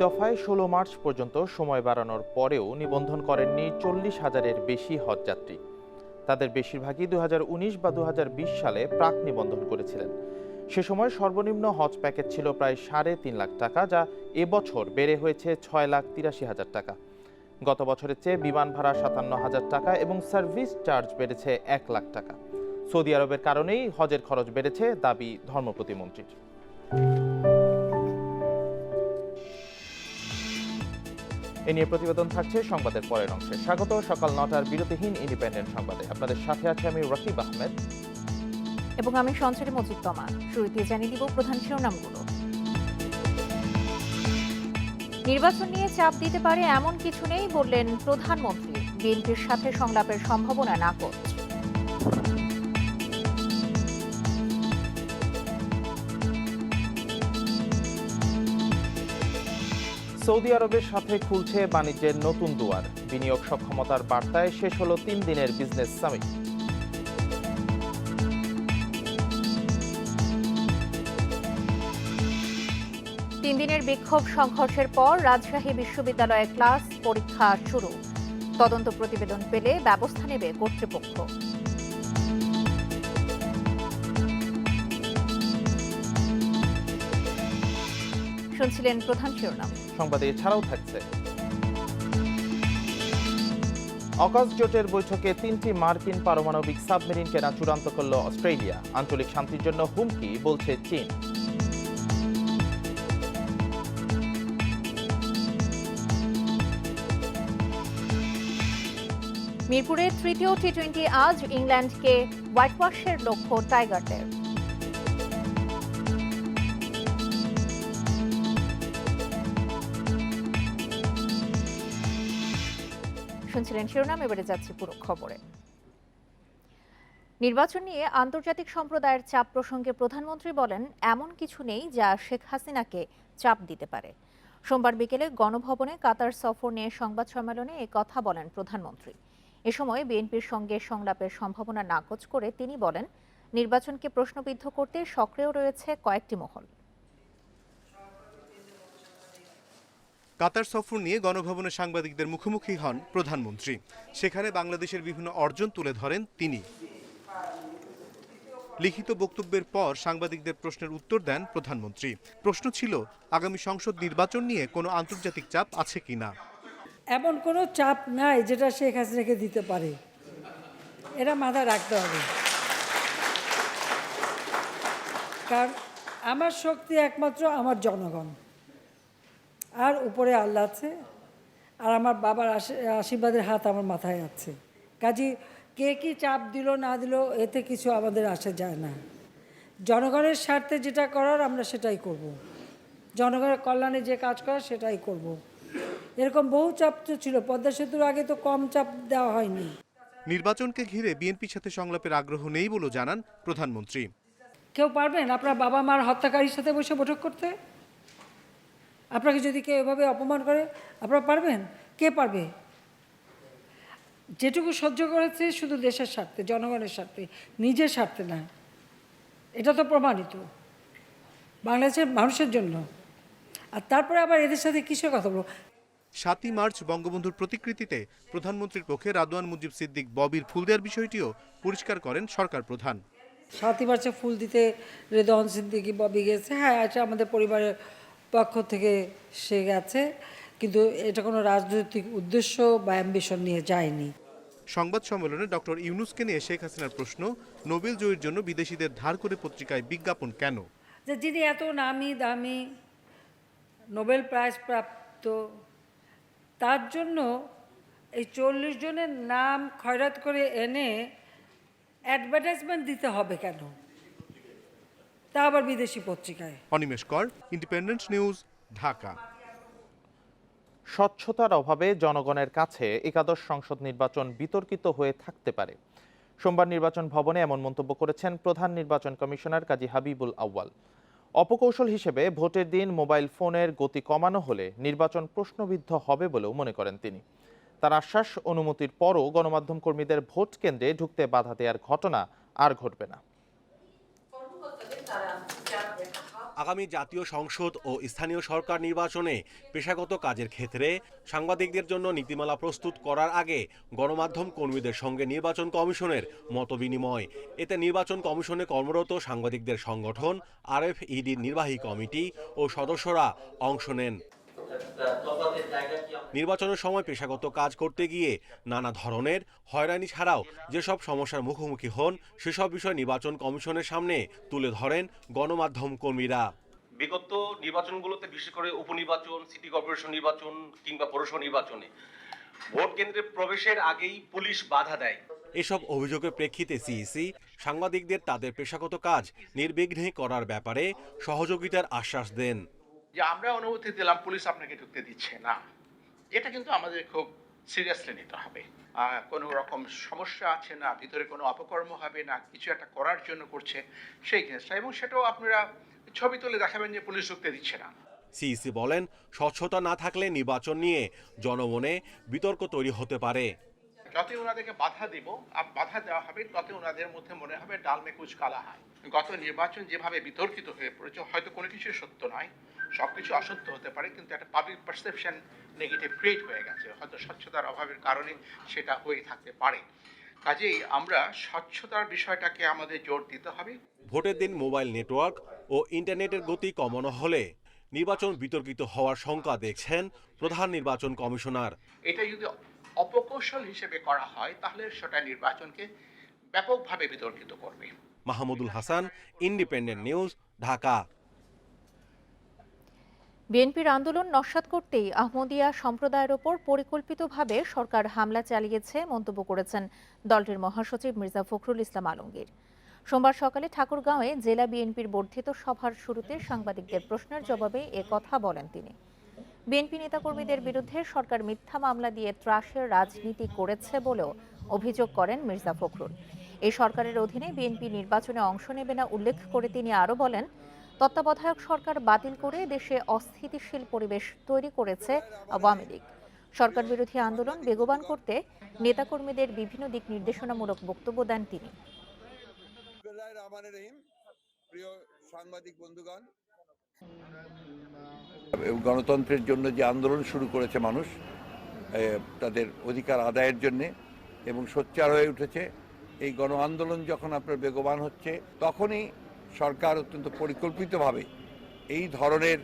দফায় ১৬ মার্চ পর্যন্ত সময় বাড়ানোর পরেও নিবন্ধন করেননি ৪০,০০০-এর বেশি হজযাত্রী। তাদের বেশিরভাগই ২০১৯ বা ২০২০ সালে প্রাক নিবন্ধন করেছিলেন। সে সময় সর্বনিম্ন হজ প্যাকেজ ছিল প্রায় ৩.৫ লাখ টাকা, যা এবছর বেড়ে হয়েছে ৬,৮৩,০০০ টাকা। গত বছরের চেয়ে বিমান ভাড়া ৫৭,০০০ টাকা এবং সার্ভিস চার্জ বেড়েছে ১ লাখ টাকা। সৌদি আরবের কারণেই হজের খরচ বেড়েছে, দাবি ধর্ম প্রতিমন্ত্রীর। এ নিয়ে প্রতিবেদন থাকছে সংবাদের পরের অংশে। স্বাগত সকাল ৯টার বিরতিহীন ইন্ডিপেন্ডেন্ট সংবাদে। আপনাদের সাথে আছে আমি রাকিব আহমেদ এবং আমি সঞ্চারী মজিদ তমা। শুরুতে জানিয়ে দিব প্রধান শিরোনামগুলো। নির্বাচন নিয়ে চাপ দিতে পারে এমন কিছু নেই বললেন প্রধানমন্ত্রী। বিএনপির সাথে সংলাপের সম্ভাবনা নাকচ। সৌদি আরবের সাথে খুলছে বাণিজ্যের নতুন দুয়ার। বিনিয়োগ সক্ষমতার বার্তায় শেষ হলো ৩ দিনের বিজনেস সামিট। তিন দিনের বিক্ষোভ সংঘর্ষের পর রাজশাহী বিশ্ববিদ্যালয়ে ক্লাস পরীক্ষা শুরু। তদন্ত প্রতিবেদন পেলে ব্যবস্থা নেবে কর্তৃপক্ষ। শুনছিলেন প্রধান শিরোনাম। সংবাদে এছাড়াও থাকছে অকাস জোটের বৈঠকে ৩টি মার্কিন পারমাণবিক সাবমেরিন কেনা চূড়ান্ত করল অস্ট্রেলিয়া। আঞ্চলিক শান্তির জন্য হুমকি, বলছে চীন। মিরপুরে তৃতীয় টি-20 আজ ইংল্যান্ডকে হোয়াইটওয়াশের লক্ষ্য টাইগারদের। শুনছিলেন শিরোনাম, এবারে যাচ্ছি পুরো খবরে। নির্বাচন নিয়ে আন্তর্জাতিক সম্প্রদায়ের চাপ প্রসঙ্গে প্রধানমন্ত্রী বলেন, এমন কিছু নেই যা শেখ হাসিনাকে চাপ দিতে পারে। সোমবার বিকেলে গণভবনে কাতার সফর নিয়ে সংবাদ সম্মেলনে এ কথা বলেন প্রধানমন্ত্রী। এ সময় বিএনপির সঙ্গে সংলাপের সম্ভাবনা নাকচ করে তিনি বলেন, নির্বাচনকে প্রশ্নবিদ্ধ করতে সক্রিয় রয়েছে কয়েকটি মহল। কাতার সফর নিয়ে গণভবনে সাংবাদিকদের মুখোমুখি হন প্রধানমন্ত্রী। সেখানে বাংলাদেশের বিভিন্ন অর্জন তুলে ধরেন তিনি। লিখিত বক্তব্যের পর সাংবাদিকদের প্রশ্নের উত্তর দেন প্রধানমন্ত্রী। প্রশ্ন ছিল, আগামী সংসদ নির্বাচন নিয়ে কোনো আন্তর্জাতিক চাপ আছে কিনা। এমন কোনো চাপ নাই যেটা শেখ হাসিনাকে দিতে পারে, এটা মাথায় রাখতে হবে। কারণ আমার শক্তি একমাত্র আমার জনগণ, আর উপরে আল্লাহ আছে, আর আমার বাবার আশীর্বাদের হাত আমার মাথায় আছে। কাজী কে কি চাপ দিল না দিল এতে কিছু আমাদের আসে যায় না। জনগণের স্বার্থে যেটা করার আমরা সেটাই করব। জনগণের কল্যাণে যে কাজ করার সেটাই করব। এরকম বহু চাপ তো ছিল, পদ্মা সেতুর আগে তো কম চাপ দেওয়া হয়নি। নির্বাচনকে ঘিরে বিএনপির সাথে সংলাপের আগ্রহ নেই বলে জানান প্রধানমন্ত্রী। কেউ পারবেন আপনার বাবা মার হত্যাকারীর সাথে বসে বৈঠক করতে? আপনাকে যদি কেউ এভাবে অপমান করে আপনারা পারবেন? কে পারবে? যেটুকু সহ্য করেছে শুধু দেশের স্বার্থে, জনগণের স্বার্থে, নিজের স্বার্থে না। এটা তো প্রমাণিত বাংলাদেশের মানুষের জন্য। আর তারপরে আবার এদের সাথে কিসের কথা বলবো? ৭ই মার্চ বঙ্গবন্ধুর প্রতিকৃতিতে প্রধানমন্ত্রীর পক্ষে রাদওয়ান মুজিব সিদ্দিক ববির ফুল দেওয়ার বিষয়টিও পরিষ্কার করেন সরকার প্রধান। ৭ই মার্চে ফুল দিতে রেদওয়ান সিদ্দিকী ববি গেছে, হ্যাঁ এটা আমাদের পরিবারের পক্ষ থেকে সে গেছে, কিন্তু এটা কোনো রাজনৈতিক উদ্দেশ্য বা অ্যাম্বিশন নিয়ে যায়নি। সংবাদ সম্মেলনে ডক্টর ইউনূসকে নিয়ে শেখ হাসিনার প্রশ্ন, নোবেল জয়ীর জন্য বিদেশিদের ধার করে পত্রিকায় বিজ্ঞাপন কেন? যে যিনি এত নামি দামি নোবেল প্রাইজ প্রাপ্ত, তার জন্য এই ৪০ জনের নাম খয়রাত করে এনে অ্যাডভার্টাইজমেন্ট দিতে হবে কেন, তা আবার বিদেশি পত্রিকায়? অনিমেষ কর, ইন্ডিপেন্ডেন্ট নিউজ, ঢাকা। স্বচ্ছতার অভাবে জনগণের কাছে একাদশ সংসদ নির্বাচন বিতর্কিত হয়ে থাকতে পারে। সোমবার নির্বাচন ভবনে এমন মন্তব্য করেছেন প্রধান নির্বাচন কমিশনার কাজী হাবিবুল আউয়াল। অপকৌশল হিসেবে ভোটের দিন মোবাইল ফোনের গতি কমানো হলে নির্বাচন প্রশ্নবিদ্ধ হবে বলেও মনে করেন তিনি। তার আশ্বাস, অনুমতির পরও গণমাধ্যম কর্মীদের ভোট কেন্দ্রে ঢুকতে বাধা দেওয়ার ঘটনা আর ঘটবে না। আগামী জাতীয় সংসদ ও স্থানীয় সরকার নির্বাচনে পেশাগত কাজের ক্ষেত্রে সাংবাদিকদের জন্য নীতিমালা প্রস্তুত করার আগে গণমাধ্যম কর্মীদের সঙ্গে নির্বাচন কমিশনের মতবিনিময়। এতে নির্বাচন কমিশনে কর্মরত সাংবাদিকদের সংগঠন RFEDর নির্বাহী কমিটি ও সদস্যরা অংশ নেন। নির্বাচনের সময় পেশাগত কাজ করতে গিয়ে নানা ধরনের হয়রানি ছাড়াও যেসব সমস্যার মুখোমুখি হন সেসব বিষয় নির্বাচন কমিশনের সামনে তুলে ধরেন গণমাধ্যম কর্মীরা। বিগত নির্বাচনগুলোতে বিশেষ করে উপনির্বাচন, সিটি কর্পোরেশন নির্বাচন কিংবা পৌরসভা নির্বাচনে ভোট কেন্দ্রে প্রবেশের আগেই পুলিশ বাধা দেয়। এসব অভিযোগের প্রেক্ষিতে সিইসি সাংবাদিকদের তাদের পেশাগত কাজ নির্বিঘ্নে করার ব্যাপারে সহযোগিতার আশ্বাস দেন। যে আমরা অনুমতি দিলাম, পুলিশ আপনাকে ঢুকতে দিচ্ছে না, এটা কিন্তু আমাদের খুব সিরিয়াসলি নিতে হবে। কোনো রকম সমস্যা আছে না, ভিতরে কোনো অপকর্ম হবে না, কিছু একটা করার জন্য করছে সেই জিনিসটা, এবং সেটাও আপনারা ছবি তুলে দেখাবেন যে পুলিশ ঢুকতে দিচ্ছে না। সিইসি বলেন, স্বচ্ছতা না থাকলে নির্বাচন নিয়ে জনমনে বিতর্ক তৈরি হতে পারে। যতই ওনাদেরকে বাধা দেওয়া হবে ততই ওনাদের মধ্যে মনে হবে ডাল মে কুচ কালা হয়। গত নির্বাচন যেভাবে বিতর্কিত হয়ে পড়েছে, হয়তো কোনো কিছু সত্য নয়, সবকিছু অসত্য হতে পারে, কিন্তু একটা পাবলিক পারসেপশন নেগেটিভ ক্রিয়েট হয়ে গেছে, হয়তো স্বচ্ছতার অভাবের কারণে সেটা হয়ে থাকতে পারে। কাজেই আমরা স্বচ্ছতার বিষয়টাকে আমাদের জোর দিতে হবে। ভোটের দিন মোবাইল নেটওয়ার্ক ও ইন্টারনেটের গতি কমানো হলে নির্বাচন বিতর্কিত হওয়ার শঙ্কা দেখছেন প্রধান নির্বাচন কমিশনার। এটা যদি অপকৌশল হিসেবে করা হয় তাহলে সেটা নির্বাচনকে ব্যাপকভাবে বিতর্কিত করবে। Mahmudul Hasan, independent News, Dhaka. বিএনপির আন্দোলন নস্যাৎ করতেই আহমদিয়া সম্প্রদায়ের ওপর পরিকল্পিতভাবে সরকার হামলা চালিয়েছে মন্তব্য করেছেন দলটির মহাসচিব মির্জা ফখরুল ইসলাম আলমগীর। সোমবার সকালে ঠাকুরগাঁওয়ে জেলা বিএনপির বর্ধিত সভার শুরুতে সাংবাদিকদের প্রশ্নের জবাবে এ কথা বলেন তিনি। বিএনপি নেতাকর্মীদের বিরুদ্ধে সরকার মিথ্যা মামলা দিয়ে ত্রাসের রাজনীতি করেছে বলেও অভিযোগ করেন মির্জা ফখরুল। এই সরকারের অধীনে বিএনপি নির্বাচনে অংশ নেবে না উল্লেখ করে তিনি আরও বলেন, তত্ত্বাবধায়ক সরকার বাতিল করে দেশে অস্থিতিশীল পরিবেশ তৈরি করেছে আওয়ামী লীগ। সরকার বিরোধী আন্দোলন বেগবান করতে নেতাকর্মীদের বিভিন্ন দিক নির্দেশনামূলক বক্তব্য দেন তিনি। প্রিয় সাংবাদিক বন্ধুগণ, গণতন্ত্রের জন্য যে আন্দোলন শুরু করেছে মানুষ তাদের অধিকার আদায়ের জন্যে এবং সোচ্চার হয়ে উঠেছে, এই গণ আন্দোলন যখন আপনার বেগবান হচ্ছে তখনই সরকার অত্যন্ত পরিকল্পিতভাবে এই ধরনের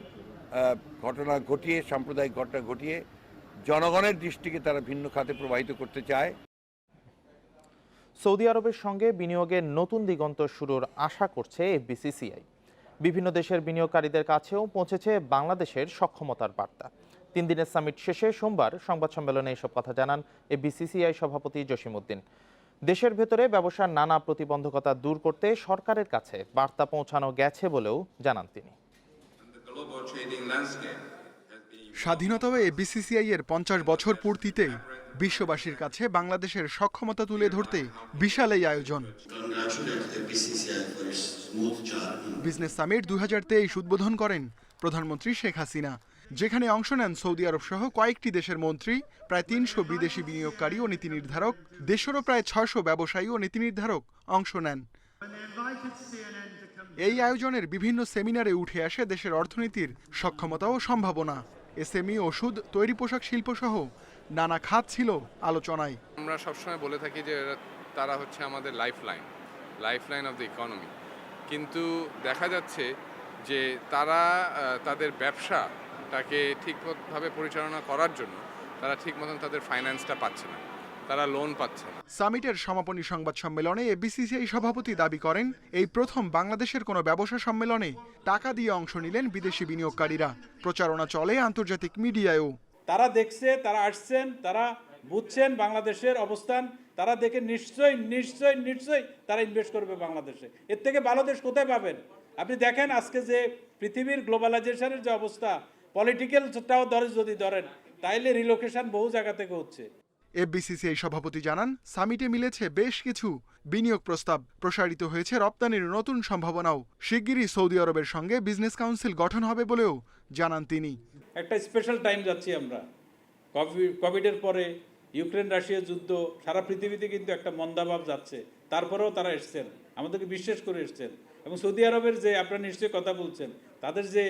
ঘটনা ঘটিয়ে, সাম্প্রদায়িক ঘটনা ঘটিয়ে জনগণের দৃষ্টিকে তারা ভিন্ন খাতে প্রবাহিত করতে চায়। সৌদি আরবের সঙ্গে বিনিয়োগের নতুন দিগন্ত শুরুর আশা করছে এফবিসিসিআই। বিভিন্ন দেশের বিনিয়োগকারীদের কাছেও পৌঁছেছে বাংলাদেশের সক্ষমতার বার্তা। 3 দিনের সামিট শেষে সোমবার সংবাদ সম্মেলনে এসব কথা জানান এফবিসিসিআই সভাপতি জসিম উদ্দিন। দেশের ভেতরে ব্যবসার নানা প্রতিবন্ধকতা দূর করতে সরকারের কাছে বার্তা পৌঁছানো গেছে বলেও জানান তিনি। স্বাধীনতা ও এফবিসিসিআই এর 50 বছর পূর্তিতে বিশ্ববাসীর কাছে বাংলাদেশের সক্ষমতা তুলে ধরতে বিশাল এই আয়োজন। বিজনেস সামিট 2023 উদ্বোধন করেন প্রধানমন্ত্রী শেখ হাসিনা, যেখানে অংশ নেন সৌদি আরব সহ কয়েকটি দেশের মন্ত্রী, প্রায় 300 বিদেশি বিনিয়োগকারী ও নীতি নির্ধারক, দেশেরও প্রায় 600 ব্যবসায়ী ও নীতি নির্ধারক অংশ নেন। এই আয়োজনের বিভিন্ন সেমিনারে উঠে আসে দেশের অর্থনীতির সক্ষমতা ও সম্ভাবনা। এসএমই, ওষুধ, তৈরি পোশাক শিল্প সহ নানা খাত ছিল আলোচনায়। আমরা সবসময় বলে থাকি যে তারা হচ্ছে আমাদের লাইফলাইন অফ দ্য ইকোনমি, কিন্তু দেখা যাচ্ছে যে তারা তাদের ব্যবসাটাকে ঠিকভাবে পরিচালনা করার জন্য তারা ঠিক মতন তাদের ফাইন্যান্সটা পাচ্ছে না, তারা লোন পাচ্ছে না। সামিটের সমাপনী সংবাদ সম্মেলনে এফবিসিসিআই সভাপতি দাবি করেন, এই প্রথম বাংলাদেশের কোনো ব্যবসা সম্মেলনে টাকা দিয়ে অংশ নিলেন বিদেশি বিনিয়োগকারীরা। প্রচারণা চলে আন্তর্জাতিক মিডিয়ায়ও। তারা দেখছে, তারা আসছেন, তারা বুঝছেন বাংলাদেশের অবস্থান, তারা দেখে নিশ্চয়ই তারা ইনভেস্ট করবে বাংলাদেশে। এর থেকে ভালো দেশ কোথায় পাবেন? আপনি দেখেন আজকে যে পৃথিবীর গ্লোবালাইজেশনের যে অবস্থা, পলিটিক্যালটাও যদি ধরেন তাইলে রিলোকেশন বহু জায়গা থেকে হচ্ছে। এফবিসিসিআই সভাপতি জানান, সামিটে মিলেছে বেশ কিছু বিনিয়োগ প্রস্তাব, প্রসারিত হয়েছে রপ্তানির নতুন সম্ভাবনাও। শিগগিরই সৌদি আরবের সঙ্গে বিজনেস কাউন্সিল গঠন হবে বলেও জানান তিনি। একটা স্পেশাল টাইম যাচ্ছি আমরা, কোভিডের পরে ইউক্রেন রাশিয়া যুদ্ধ, সারা পৃথিবীতে কিন্তু একটা মন্দাভাব যাচ্ছে, তারপরেও তারা এসছেন, আমাদেরকে বিশ্বাস করে এসছেন। এবং সৌদি আরবের যে আপনারা নিশ্চয়ই কথা বলছেন, তাদের যে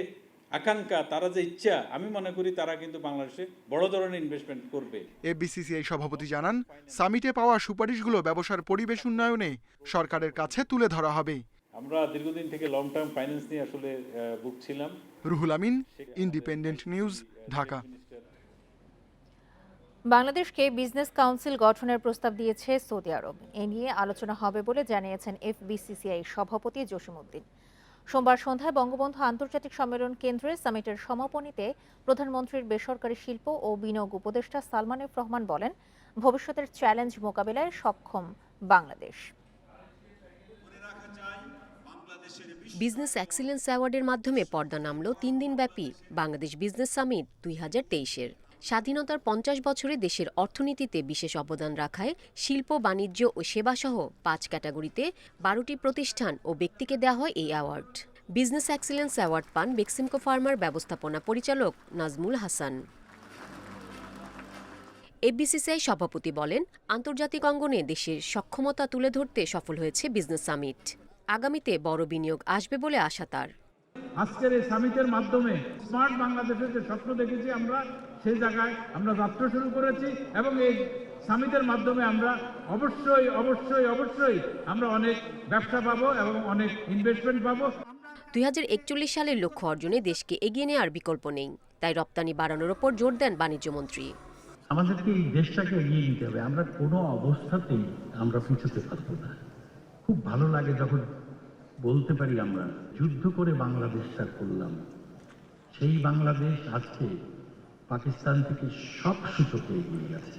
আকাঙ্ক্ষা, তারা যে ইচ্ছা, আমি মনে করি তারা কিন্তু বাংলাদেশে বড় ধরনের ইনভেস্টমেন্ট করবে। এফবিসিসিআই সভাপতি জানান, সামিটে পাওয়া সুপারিশগুলো ব্যবসার পরিবেশ উন্নয়নে সরকারের কাছে তুলে ধরা হবে। আমরা দীর্ঘদিন থেকে লং টার্ম ফাইন্যান্স নিয়ে আসলে ভুগছিলাম। Ruhul Amin, independent News, Dhaka. বাংলাদেশকে বিজনেস কাউন্সিল গঠনের প্রস্তাব দিয়েছে সৌদি আরব। এ নিয়ে আলোচনা হবে বলে জানিয়েছেন এফবিসিসিআই সভাপতি জসিমউদ্দিন। সোমবার সন্ধ্যায় বঙ্গবন্ধু আন্তর্জাতিক সম্মেলন কেন্দ্রে সামিটের সমাপনীতে প্রধানমন্ত্রীর বেসরকারি শিল্প ও বিনিয়োগ উপদেষ্টা সালমান এফ রহমান বলেন, ভবিষ্যতের চ্যালেঞ্জ মোকাবিলায় সক্ষম বাংলাদেশ। বিজনেস এক্সিলেন্স অ্যাওয়ার্ডের মাধ্যমে পর্দা নামল 3 দিনব্যাপী বাংলাদেশ বিজনেস সামিট 2023-এর। স্বাধীনতার 50 বছরে দেশের অর্থনীতিতে বিশেষ অবদান রাখায় শিল্প, বাণিজ্য ও সেবাসহ 5 ক্যাটাগরিতে 12টি প্রতিষ্ঠান ও ব্যক্তিকে দেওয়া হয় এই অ্যাওয়ার্ড। বিজনেস এক্সিলেন্স অ্যাওয়ার্ড পান বেক্সিমকো ফার্মার ব্যবস্থাপনা পরিচালক নাজমুল হাসান। এফবিসিসিআই সভাপতি বলেন, আন্তর্জাতিক অঙ্গনে দেশের সক্ষমতা তুলে ধরতে সফল হয়েছে বিজনেস সামিট। আগামীতে বড় বিনিয়োগ আসবে বলে আশা তার। আজকের এই সামিটের মাধ্যমে স্মার্ট বাংলাদেশের যে স্বপ্ন দেখেছি আমরা, সেই জায়গায় আমরা যাত্রা শুরু করেছি এবং এই সামিটের মাধ্যমে আমরা অবশ্যই আমরা অনেক ব্যবসা পাবো এবং অনেক ইনভেস্টমেন্ট পাবো। 2041 সালের লক্ষ্য অর্জনে দেশকে এগিয়ে নেওয়ার বিকল্প নেই, তাই রপ্তানি বাড়ানোর ওপর জোর দেন বাণিজ্যমন্ত্রী। আমাদেরকে এই দেশটাকে এগিয়ে নিতে হবে, আমরা কোনো অবস্থাতেই আমরা পিছুতে পারবো না। খুব ভালো লাগে যখন বলতে পারি আমরা যুদ্ধ করে বাংলাদেশটা করলাম, সেই বাংলাদেশ আজকে পাকিস্তান থেকে সব সূচকে এগিয়ে গেছে।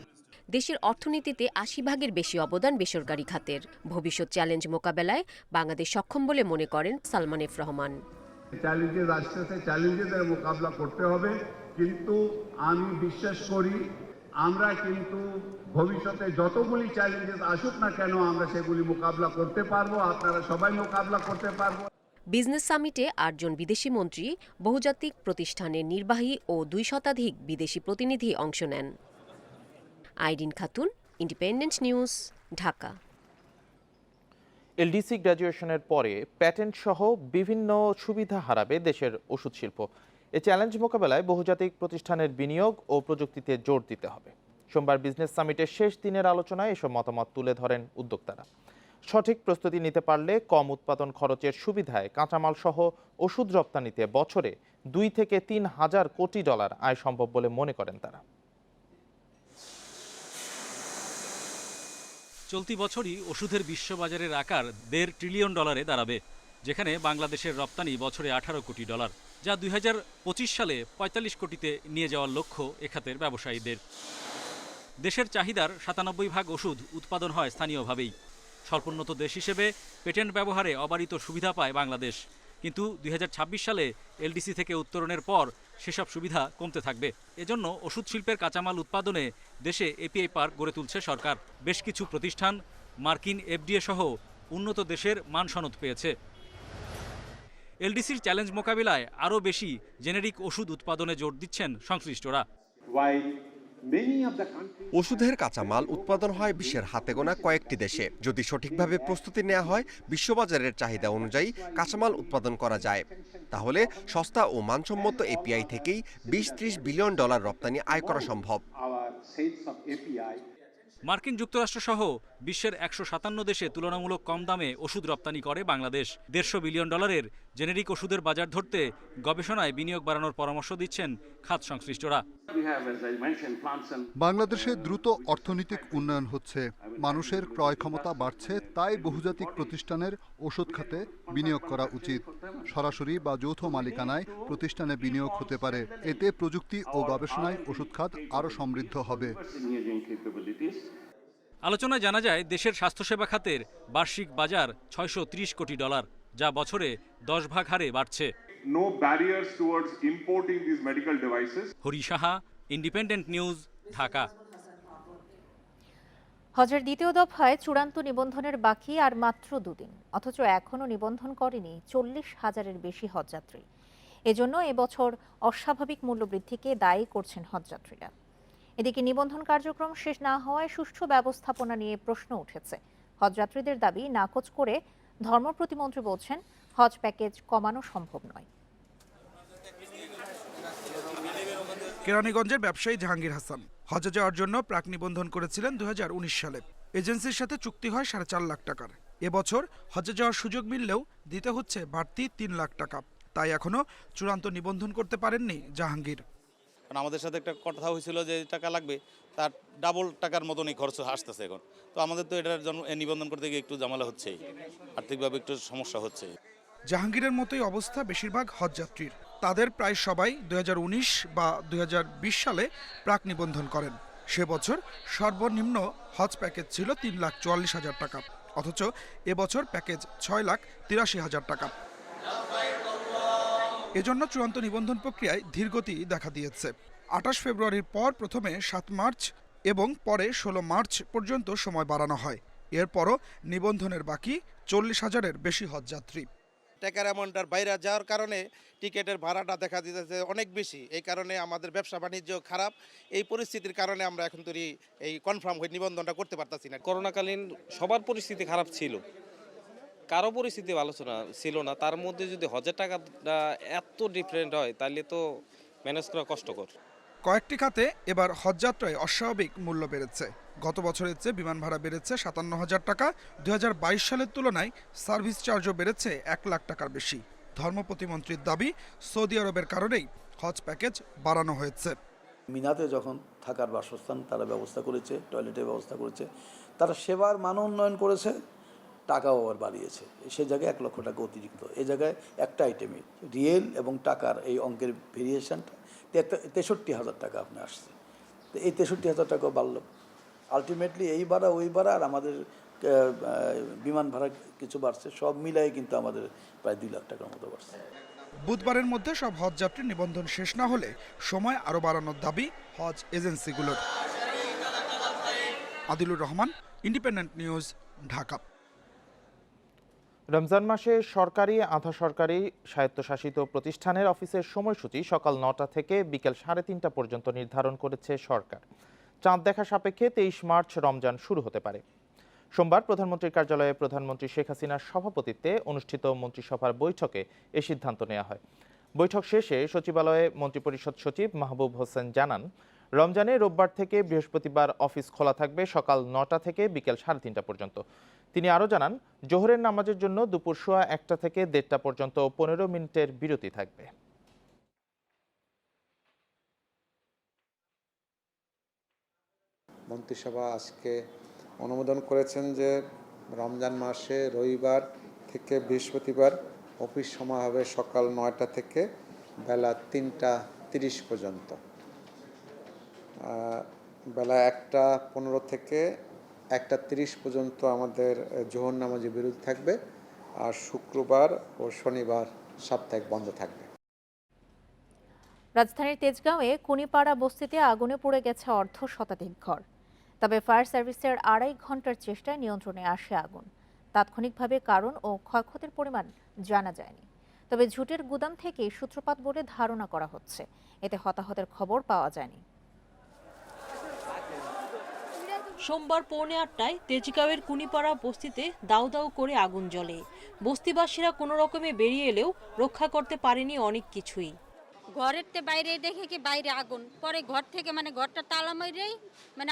দেশের অর্থনীতিতে 80% বেশি অবদান বেসরকারি খাতের। ভবিষ্যৎ চ্যালেঞ্জ মোকাবেলায় বাংলাদেশ সক্ষম বলে মনে করেন সালমান এফ রহমান। চ্যালেঞ্জেস আসতেছে, চ্যালেঞ্জের মোকাবিলা করতে হবে, কিন্তু আমি বিশ্বাস করি আমরা কিন্তু ভবিষ্যতে যতগুলি চ্যালেঞ্জেস আসুক না কেন আমরা সেগুলি মোকাবিলা করতে পারবো, আপনারা সবাই মোকাবিলা করতে পারবো। বিজনেস সামিটে 8 জন বিদেশি মন্ত্রী, বহুজাতিক প্রতিষ্ঠানের নির্বাহী ও 2 শতাধিক বিদেশি প্রতিনিধি অংশ নেন। Irin Khatun, Independent News, Dhaka. LDC গ্র্যাজুয়েশনের পরে প্যাটেন্ট সহ বিভিন্ন সুবিধা হারাবে দেশের ওষুধ শিল্প। এই চ্যালেঞ্জ মোকাবেলায় বহুজাতিক প্রতিষ্ঠানের বিনিয়োগ ও প্রযুক্তিতে জোর দিতে হবে। সোমবার বিজনেস সামিটের শেষ দিনের আলোচনায় এসব মতামত তুলে ধরেন উদ্যোক্তারা। সঠিক প্রস্তুতি নিতে পারলে কম উৎপাদন খরচের সুবিধায় কাঁচামাল সহ ওষুধ রপ্তানিতে বছরে 2 থেকে 3 হাজার কোটি ডলার আয় সম্ভব বলে মনে করেন তারা। চলতি বছরই ওষুধের বিশ্ববাজারের আকার $1.5 ট্রিলিয়ন দাঁড়াবে, যেখানে বাংলাদেশের রপ্তানি বছরে 18 কোটি ডলার, যা 2025 সালে 45 কোটিতে নিয়ে যাওয়ার লক্ষ্য এ খাতের ব্যবসায়ীদের। দেশের চাহিদার 97% ওষুধ উৎপাদন হয় স্থানীয়ভাবেই। স্বল্পোন্নত দেশ হিসেবে পেটেন্ট ব্যবহারে অবারিত সুবিধা পায় বাংলাদেশ, কিন্তু 2026 সালে এলডিসি থেকে উত্তরণের পর সেসব সুবিধা কমতে থাকবে। এজন্য ওষুধ শিল্পের কাঁচামাল উৎপাদনে দেশে এপিআই পার্ক গড়ে তুলছে সরকার। বেশ কিছু প্রতিষ্ঠান মার্কিন এফডিএ সহ উন্নত দেশের মান সনদ পেয়েছে। এলডিসির চ্যালেঞ্জ মোকাবিলায় আরও বেশি জেনেরিক ওষুধ উৎপাদনে জোর দিচ্ছেন সংশ্লিষ্টরা। ওষুধের কাঁচামাল উৎপাদন হয় বিশ্বের হাতে গোনা কয়েকটি দেশে। যদি সঠিকভাবে প্রস্তুতি নেওয়া হয়, বিশ্ববাজারের চাহিদা অনুযায়ী কাঁচামাল উৎপাদন করা যায়, তাহলে সস্তা ও মানসম্মত এপিআই থেকেই 20-30 বিলিয়ন ডলার রপ্তানি আয় করা সম্ভব। মার্কিন যুক্তরাষ্ট্র সহ বিশ্বের 157 দেশে তুলনামূলক কম দামে ওষুধ রপ্তানি করে বাংলাদেশ। $150 বিলিয়ন জেনেরিক ওষুধের বাজার ধরতে গবেষণায় বিনিয়োগ বাড়ানোর পরামর্শ দিচ্ছেন খাত সংশ্লিষ্টরা। বাংলাদেশে দ্রুত অর্থনৈতিক উন্নয়ন হচ্ছে, মানুষের ক্রয় ক্ষমতা বাড়ছে, তাই বহুজাতিক প্রতিষ্ঠানের ওষুধ খাতে বিনিয়োগ করা উচিত। সরাসরি বা যৌথ মালিকানায় প্রতিষ্ঠানে বিনিয়োগ হতে পারে, এতে প্রযুক্তি ও গবেষণায় ওষুধ খাত আরও সমৃদ্ধ হবে। আলোচনায় জানা যায়, দেশের স্বাস্থ্যসেবা খাতের বার্ষিক বাজার $630 কোটি, যা বছরে 10% হারে বাড়ছে। Hari Saha, independent News, Dhaka. হজের দ্বিতীয় দফায় চূড়ান্ত নিবন্ধনের বাকি আর মাত্র 2 দিন, অথচ এখনও নিবন্ধন করেনি 40,000-এর বেশি হজযাত্রী। এজন্য এবছর অস্বাভাবিক মূল্যবৃদ্ধিকে দায়ী করছেন হজযাত্রীরা। এদিকে নিবন্ধন কার্যক্রম শেষ না হওয়ায় সুষ্ঠু ব্যবস্থাপনা নিয়ে প্রশ্ন উঠেছে। হজযাত্রীদের দাবি নাকচ করে ধর্ম প্রতিমন্ত্রী বলছেন, হজ প্যাকেজ কমানো সম্ভব নয়। কেরানীগঞ্জের ব্যবসায়ী জাহাঙ্গীর হাসান হজে যাওয়ার জন্য প্রাক নিবন্ধন করেছিলেন 2019 সালে। এজেন্সির সাথে চুক্তি হয় 4.5 লাখ টাকার। এবছর হজে যাওয়ার সুযোগ মিললেও দিতে হচ্ছে বাড়তি 3 লাখ টাকা। তাই এখনো চূড়ান্ত নিবন্ধন করতে পারেননি জাহাঙ্গীর। কারণ আমাদের সাথে একটা কথা হয়েছিল যে টাকা লাগবে, তার ডাবল টাকার মতনই খরচ আসতেছে এখন। তো আমাদের তো এটার জন্য নিবন্ধন করতে গিয়ে একটু ঝামেলা হচ্ছেই, আর্থিকভাবে একটু সমস্যা হচ্ছে। জাহাঙ্গীরের মতোই অবস্থা বেশিরভাগ হজযাত্রীর। তাদের প্রায় সবাই 2019 বা 2020 সালে প্রাক নিবন্ধন করেন। সে বছর সর্বনিম্ন হজ প্যাকেজ ছিল 3,44,000 টাকা, অথচ এবছর প্যাকেজ 6,83,000 টাকা। এজন্য চূড়ান্ত নিবন্ধন প্রক্রিয়ায় ধীরগতি দেখা দিয়েছে। 28 ফেব্রুয়ারির পর প্রথমে 7 মার্চ এবং পরে 16 মার্চ পর্যন্ত সময় বাড়ানো হয়। এরপরও নিবন্ধনের বাকি 40,000-এর বেশি হজযাত্রী। টাকার অ্যামাউন্টটার বাইরে যাওয়ার কারণে টিকেটের ভাড়াটা দেখা দিতেছে অনেক বেশি। এই কারণে আমাদের ব্যবসা বাণিজ্য খারাপ। এই পরিস্থিতির কারণে আমরা এখন তৈরি এই কনফার্ম হয়ে নিবন্ধনটা করতে পারতাছি না। করোনাকালীন সবার পরিস্থিতি খারাপ ছিল, কারো পরিস্থিতি ভালো ছিল না। তার মধ্যে যদি হজের টাকাটা এত ডিফারেন্ট হয় তাহলে তো ম্যানেজ করা কষ্টকর। কয়েকটি খাতে এবার হজযাত্রায় অস্বাভাবিক মূল্য বেড়েছে। গত বছরের চেয়ে বিমান ভাড়া বেড়েছে 57,000 টাকা। 2022 সালের তুলনায় সার্ভিস চার্জও বেড়েছে 1 লাখ টাকার বেশি। ধর্ম প্রতিমন্ত্রীর দাবি, সৌদি আরবের কারণেই হজ প্যাকেজ বাড়ানো হয়েছে। মিনাতে যখন থাকার বাসস্থান তারা ব্যবস্থা করেছে, টয়লেটের ব্যবস্থা করেছে, তারা সেবার মান উন্নয়ন করেছে, টাকাও আবার বাড়িয়েছে। সে জায়গায় 1 লক্ষ টাকা অতিরিক্ত। এই জায়গায় একটা আইটেমে রিয়েল এবং টাকার এই অঙ্কের ভেরিয়েশনটা 63,000 টাকা আপনি আসছে। তো এই 63,000 টাকা বাড়লো। আলটিমেটলি এই ভাড়া ওই ভাড়া আর আমাদের বিমান ভাড়া কিছু বাড়ছে, সব মিলাই কিন্তু আমাদের প্রায় 2 লাখ টাকার মতো বাড়ছে। বুধবারের মধ্যে সব হজযাত্রীর নিবন্ধন শেষ না হলে সময় আরও বাড়ানোর দাবি হজ এজেন্সিগুলোর। Adilur Rahman, Independent News, Dhaka. রমজান মাসে সরকারি, আধা সরকারি, স্বায়ত্তশাসিত প্রতিষ্ঠানের অফিসের সময়সূচি সকাল 9টা থেকে বিকেল 3:30 পর্যন্ত নির্ধারণ করেছে সরকার। চাঁদ দেখা সাপেক্ষে 23 মার্চ রমজান শুরু হতে পারে। সোমবার প্রধানমন্ত্রীর কার্যালয়ে প্রধানমন্ত্রী শেখ হাসিনার সভাপতিত্বে অনুষ্ঠিত মন্ত্রিসভার বৈঠকে এ সিদ্ধান্ত নেওয়া হয়। বৈঠক শেষে সচিবালয়ে মন্ত্রিপরিষদ সচিব মাহবুব হোসেন জানান, রমজানে রোববার থেকে বৃহস্পতিবার অফিস খোলা থাকবে সকাল 9টা থেকে বিকেল 3:30 পর্যন্ত। তিনি আরও জানান, জোহরের নামাজের জন্য দুপুর 1টা থেকে 1:30 পর্যন্ত 15 মিনিটের বিরতি থাকবে। মন্ত্রিসভা আজকে অনুমোদন করেছেন যে রমজান মাসে রবিবার থেকে বৃহস্পতিবার অফিস সময় হবে সকাল 9টা থেকে বেলা 3টা 30 পর্যন্ত, বেলা 1টা 15 থেকে 1টা 30 পর্যন্ত আমাদের জোহর নামাজে বিরতি থাকবে, আর শুক্রবার ও শনিবার সাপ্তাহিক বন্ধ থাকবে। রাজধানীর তেজগাঁওয়ে কুনিপাড়া বস্তিতে আগুনে পুড়ে গেছে অর্ধশতাধিক ঘর। তবে ফায়ার সার্ভিসের 2.5 ঘন্টার চেষ্টায় নিয়ন্ত্রণে আসে আগুন। তাৎক্ষণিকভাবে কারণ ও ক্ষয়ক্ষতির পরিমাণ জানা যায়নি। তবে ঝুটের গুদাম থেকেই সূত্রপাত বলে ধারণা করা হচ্ছে। এতে হতাহতের খবর পাওয়া যায়নি। সোমবার পৌনে 8টায় তেজগাঁওয়ের কুনিপাড়া বস্তিতে দাউ দাউ করে আগুন জ্বলে। বস্তিবাসীরা কোনো রকমে বেরিয়ে এলেও রক্ষা করতে পারেনি অনেক কিছুই। ঘরের বাইরে দেখে কি বাইরে আগুন, পরে ঘর থেকে ঘরটা তালা মাইরেই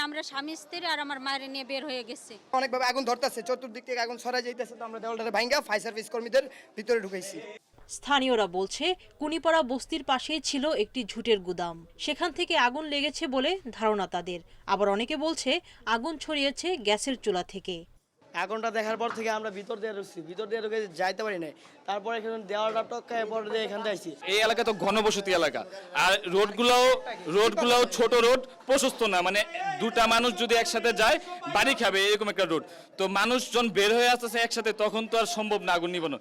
আমরা স্বামী স্ত্রী আর আমার মায়ের নিয়ে বের হয়ে গেছে। অনেকভাবে আগুন ধরতেছে, চতুর্দিক থেকে আগুন ছড়াই যাইতেছে, তো আমরা দেওয়ালটা ভাঙা ফায়ার সার্ভিস কর্মীদের ভিতরে ঢুকাইছি। স্থানীয়রা বলছে, কুনিপাড়া বস্তির পাশেই ছিল একটি ঝুটের গুদাম, সেখান থেকে আগুন লেগেছে বলে ধারণা তাদের। আবার অনেকে বলছে আগুন ছড়িয়েছে গ্যাসের চুলা থেকে। আগুনটা দেখার পর থেকে আমরা ভিতর দিয়ে ঢুকে যাইতে পারি না। তারপরে এখানে দেওয়ালটা টক্কায় পর দিয়ে এখান থেকে আসছি। এই এলাকা তো ঘনবসতি এলাকা, আর রোডগুলোও ছোট রোড, প্রশস্ত না, দুটা মানুষ যদি একসাথে যায় বাড়ি খাবে এরকম একটা রোড। তো মানুষজন বের হয়ে আসতেছে একসাথে, তখন তো আর সম্ভব না আগুন নিবানো।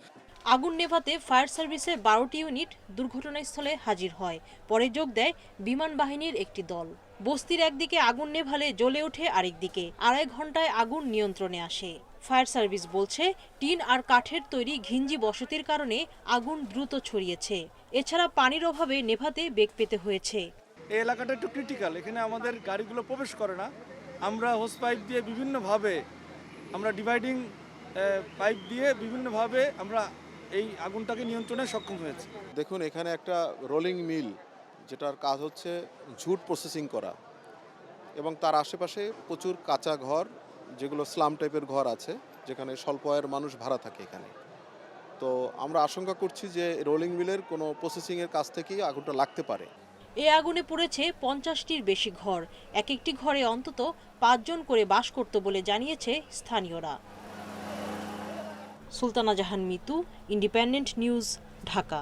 আগুন নেভাতে ফায়ার সার্ভিসের 12টি ইউনিট দুর্ঘটনাস্থলে হাজির হয়। পরে যোগ দেয় বিমান বাহিনীর একটি দল। বস্তির একদিকে আগুন নেভালে জ্বলে ওঠে আরেকদিকে। 2.5 ঘন্টায় আগুন নিয়ন্ত্রণে আসে। ফায়ার সার্ভিস বলছে, টিন আর কাঠের তৈরি ঘিঞ্জি বসতির কারণে আগুন দ্রুত ছড়িয়েছে। এছাড়া পানির অভাবে নেভাতে বেগ পেতে হয়েছে। এই এলাকাটা একটু ক্রিটিক্যাল, এখানে আমাদের গাড়িগুলো প্রবেশ করে না। আমরা হোস পাইপ দিয়ে বিভিন্নভাবে, আমরা ডিভাইডিং পাইপ দিয়ে বিভিন্নভাবে আমরা এই আগুনটাকে নিয়ন্ত্রণে সক্ষম হয়েছে। দেখুন, এখানে একটা রোলিং মিল যেটার কাজ হচ্ছে ঝুট প্রসেসিং করা, এবং তার আশেপাশে প্রচুর কাঁচা ঘর, যেগুলো স্লাম টাইপের ঘর আছে, যেখানে স্বল্প আয়ের মানুষ ভাড়া থাকে এখানে। তো আমরা আশঙ্কা করছি যে রোলিং মিলের কোনো প্রসেসিংয়ের কাছ থেকেই আগুনটা লাগতে পারে। এ আগুনে পুড়েছে 50টির বেশি ঘর। এক একটি ঘরে অন্তত 5 জন করে বাস করত বলে জানিয়েছে স্থানীয়রা। সুলতানা জাহান মিতু, ইন্ডিপেন্ডেন্ট নিউজ, ঢাকা।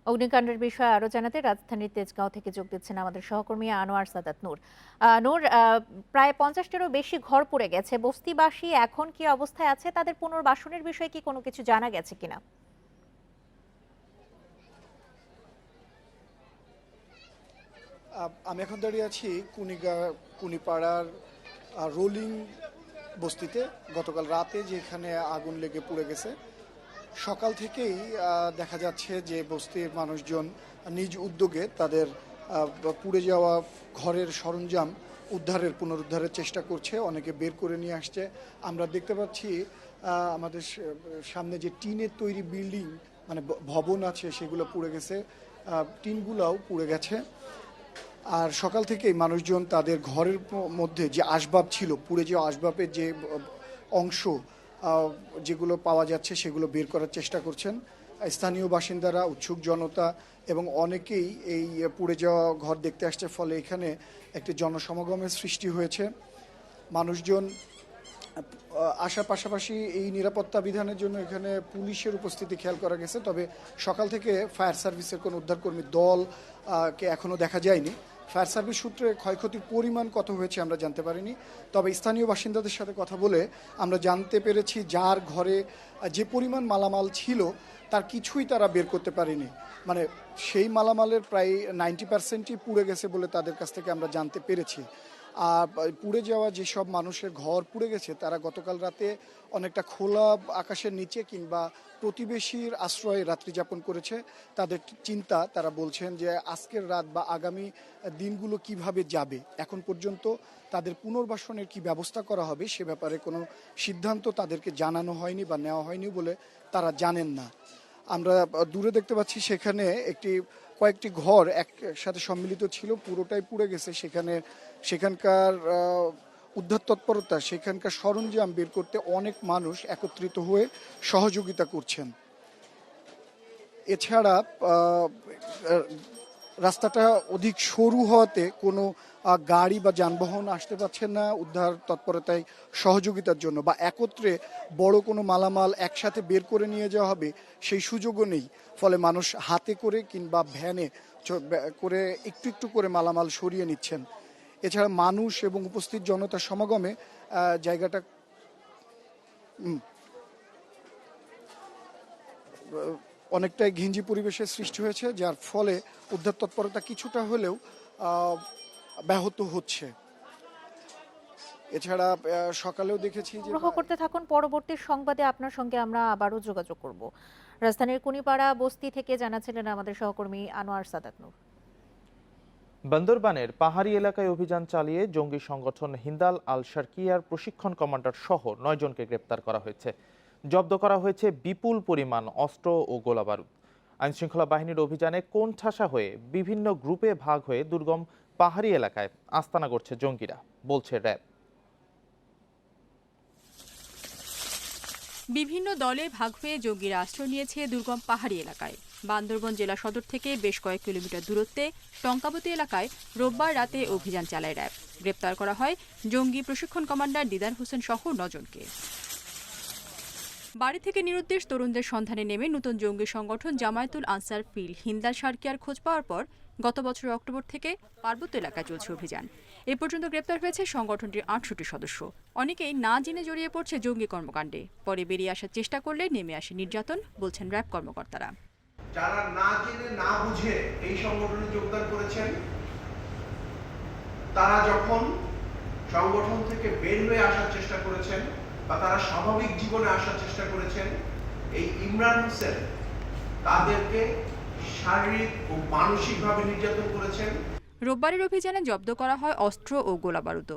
অগ্নিকাণ্ডের বিষয়ে আরো জানাতে রাজধানীর তেজগাঁও থেকে যোগ দিচ্ছেন আমাদের সহকর্মী আনোয়ার সাদাত নূর। নূর, প্রায় 50টারও বেশি ঘর পুড়ে গেছে। বস্তিবাসী এখন কি অবস্থায় আছে? তাদের পুনর্বাসনের বিষয়ে কি কোনো কিছু জানা গেছে কিনা? আমি এখন দাঁড়িয়ে আছি কুনিপাড়ার রোলিং বস্তিতে। গতকাল রাতে যেখানে আগুন লেগে পুড়ে গেছে, সকাল থেকেই দেখা যাচ্ছে যে বস্তির মানুষজন নিজ উদ্যোগে তাদের পুড়ে যাওয়া ঘরের সরঞ্জাম পুনরুদ্ধারের চেষ্টা করছে, অনেকে বের করে নিয়ে আসছে। আমরা দেখতে পাচ্ছি আমাদের সামনে যে টিনের তৈরি বিল্ডিং মানে ভবন আছে সেগুলো পুড়ে গেছে, টিনগুলোও পুড়ে গেছে। আর সকাল থেকেই মানুষজন তাদের ঘরের মধ্যে যে আসবাব ছিল, পুড়ে যাওয়া আসবাবের যে অংশ যেগুলো পাওয়া যাচ্ছে সেগুলো বের করার চেষ্টা করছেন স্থানীয় বাসিন্দারা, উৎসুক জনতা, এবং অনেকেই এই পুড়ে যাওয়া ঘর দেখতে আসছে। ফলে এখানে একটি জনসমাগমের সৃষ্টি হয়েছে। মানুষজন আসার পাশাপাশি এই নিরাপত্তা বিধানের জন্য এখানে পুলিশের উপস্থিতি খেয়াল করা গেছে। তবে সকাল থেকে ফায়ার সার্ভিসের কোনো উদ্ধারকর্মী দলকে এখনও দেখা যায়নি। ফায়ার সার্ভিস সূত্রে ক্ষয়ক্ষতির পরিমাণ কত হয়েছে আমরা জানতে পারিনি। তবে স্থানীয় বাসিন্দাদের সাথে কথা বলে আমরা জানতে পেরেছি যার ঘরে যে পরিমাণ মালামাল ছিল তার কিছুই তারা বের করতে পারেনি। মানে সেই মালামালের প্রায় 90%ই পুড়ে গেছে বলে তাদের কাছ থেকে আমরা জানতে পেরেছি। আর পুড়ে যাওয়া যেসব মানুষের ঘর পুড়ে গেছে তারা গতকাল রাতে অনেকটা খোলা আকাশের নিচে কিংবা প্রতিবেশীর আশ্রয়ে রাত্রি যাপন করেছে। তাদের চিন্তা, তারা বলছেন যে আজকের রাত বা আগামী দিনগুলো কিভাবে যাবে। এখন পর্যন্ত তাদের পুনর্বাসনের কি ব্যবস্থা করা হবে সে ব্যাপারে কোনো সিদ্ধান্ত তাদেরকে জানানো হয়নি বা নেওয়া হয়নি বলে তারা জানেন না। আমরা দূরে দেখতে পাচ্ছি সেখানে কয়েকটি ঘর একসাথে সম্মিলিত ছিল, পুরোটাই পুড়ে গেছে। সেখানকার উদ্ধার তৎপরতা, সেখানকার সরঞ্জাম বের করতে অনেক মানুষ একত্রিত হয়ে সহযোগিতা করছেন। এছাড়া রাস্তাটা অধিক সরু হওয়াতে কোনো গাড়ি বা যানবাহন আসতে পারছেন না উদ্ধার তৎপরতায় সহযোগিতার জন্য, বা একত্রে বড় কোনো মালামাল একসাথে বের করে নিয়ে যাওয়া হবে সেই সুযোগও নেই। ফলে মানুষ হাতে করে কিংবা ভ্যানে করে একটু একটু করে মালামাল সরিয়ে নিচ্ছেন। এছাড়া মানুষ এবং উপস্থিত জনতার সমাগমে জায়গাটা অনেকটাই ঘিঞ্জি পরিবেশের সৃষ্টি হয়েছে, যার ফলে উদ্ধার তৎপরতা কিছুটা হলেও ব্যাহত হচ্ছে। এছাড়া সকালেও দেখেছি যে করতে থাকুন, পরবর্তী সংবাদে আপনার সঙ্গে আমরা আবারও যোগাযোগ করব। রাজধানীর কুনিপাড়া বস্তি থেকে জানাচ্ছিলেন আমাদের সহকর্মী আনোয়ার সাদাত নূর। বান্দরবানের পাহাড়ি এলাকায় অভিযান চালিয়ে জঙ্গি সংগঠন হিন্দাল আল শারকিয়ার প্রশিক্ষণ কমান্ডার সহ 9 জনকে গ্রেপ্তার করা হয়েছে। জব্দ করা হয়েছে বিপুল পরিমাণ অস্ত্র ও গোলাবারুদ। আইনশৃঙ্খলা বাহিনীর অভিযানে কোণঠাসা হয়ে বিভিন্ন গ্রুপে ভাগ হয়ে দুর্গম পাহাড়ি এলাকায় আস্তানা গড়ছে জঙ্গিরা, বলছে র্যাব। বিভিন্ন দলে ভাগ হয়ে জঙ্গিরা আশ্রয় নিয়েছে দুর্গম পাহাড়ি এলাকায়। বান্দরবান জেলা সদর থেকে বেশ কয়েক কিলোমিটার দূরত্বে টঙ্কাবতী এলাকায় রোববার রাতে অভিযান চালায় র্যাব। গ্রেপ্তার করা হয় জঙ্গি প্রশিক্ষণ কমান্ডার দিদার হোসেন সহ 9 জনকে। বাড়ি থেকে নিরুদ্দেশ তরুণদের সন্ধানে নেমে নতুন জঙ্গি সংগঠন জামায়াতুল আনসার ফিল হিন্দাল শারকিয়ার খোঁজ পাওয়ার পর গত বছরের অক্টোবর থেকে পার্বত্য এলাকায় চলছে অভিযান। এ পর্যন্ত গ্রেপ্তার হয়েছে সংগঠনটির 68 সদস্য। অনেকেই না জেনে জড়িয়ে পড়ছে জঙ্গি কর্মকাণ্ডে। পরে বেরিয়ে আসার চেষ্টা করলে নেমে আসে নির্যাতন, বলছেন র্যাব কর্মকর্তারা। যারা না জেনে না বুঝে এই সংগঠনে যোগদান করেছেন, তারা যখন সংগঠন থেকে বের হয়ে আসার চেষ্টা করেছেন বা তারা স্বাভাবিক জীবনে আসার চেষ্টা করেছেন, এই ইমরান হোসেন তাদেরকে শারীরিক ও মানসিকভাবে নির্যাতন করেছেন। রোববারের অভিযানে জব্দ করা হয় অস্ত্র ও গোলাবারুদ।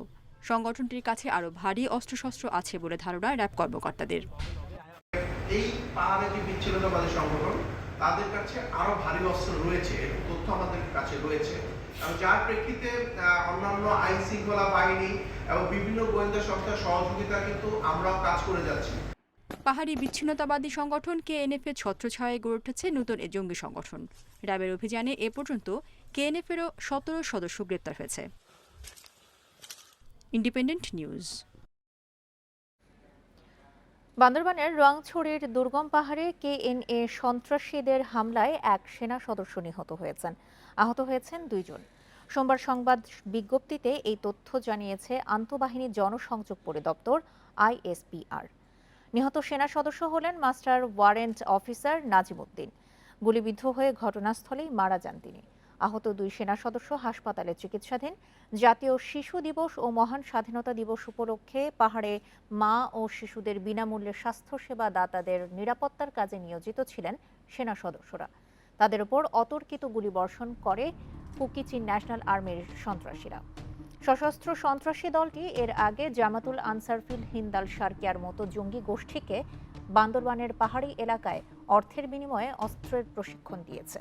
সংগঠনটির কাছে আরো ভারী অস্ত্রশস্ত্র আছে বলে ধারণা র্যাব কর্মকর্তাদের। এই পাহাড়ে যে বিচ্ছিন্নতাবাদী সংগঠন, তাদের কাছে আরো ভারী অস্ত্র রয়েছে, এরকম তথ্য আমাদের কাছে রয়েছে, এবং যার প্রেক্ষিতে অন্যান্য আইন শৃঙ্খলা বাহিনী এবং বিভিন্ন গোয়েন্দা সংস্থার সহযোগিতা কিন্তু আমরাও কাজ করে যাচ্ছি। পাহাড়ি বিচ্ছিন্নতাবাদী সংগঠন কেএনএফ-এর ছত্রছায়ায় গড়ে উঠেছে নতুন এ জঙ্গি সংগঠন। র্যাবের অভিযানে এ পর্যন্ত কেএনএফ-এরও 17 সদস্য গ্রেপ্তার হয়েছে। Independent news. বান্দরবানের রংছড়ির দুর্গম পাহাড়ে কেএনএ সন্ত্রাসীদের হামলায় এক সেনা সদস্য নিহত হয়েছেন। আহত হয়েছেন 2 জন। সোমবার সংবাদ বিজ্ঞপ্তিতে এই তথ্য জানিয়েছে আন্তঃবাহিনী জনসংযোগ পরিদপ্তর ISPR। নিহত সেনা সদস্য হলেন মাস্টার ওয়ারেন্ট অফিসার নাজিমউদ্দিন। গুলিবিদ্ধ হয়ে ঘটনাস্থলেই মারা যান তিনি। আহত 2 সেনা সদস্য হাসপাতালে চিকিৎসাধীন। জাতীয় শিশু দিবস ও মহান স্বাধীনতা দিবস উপলক্ষে পাহাড়ে মা ও শিশুদের বিনামূল্যে স্বাস্থ্যসেবা দাতাদের নিরাপত্তার কাজে নিয়োজিত ছিলেন সেনা সদস্যরা। তাদের উপর অতর্কিত গুলিবর্ষণ করে কুকিচি ন্যাশনাল আর্মির সন্ত্রাসীরা। সশস্ত্র সন্ত্রাসী দলটি এর আগে জামাতুল আনসার ফিল হিন্দাল সার্কিয়ার মতো জঙ্গি গোষ্ঠীকে বান্দরবানের পাহাড়ি এলাকায় অর্থের বিনিময়ে অস্ত্রের প্রশিক্ষণ দিয়েছে।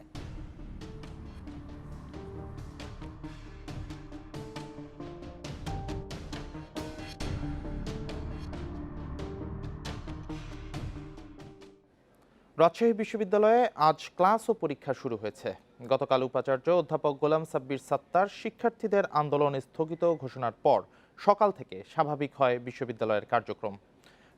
রাজশাহী বিশ্ববিদ্যালয়ে আজ ক্লাস ও পরীক্ষা শুরু হয়েছে। গতকাল উপাচার্য অধ্যাপক গোলাম সাব্বির সাত্তার শিক্ষার্থীদের আন্দোলন স্থগিত ঘোষণার পর সকাল থেকে স্বাভাবিক হয় বিশ্ববিদ্যালয়ের কার্যক্রম।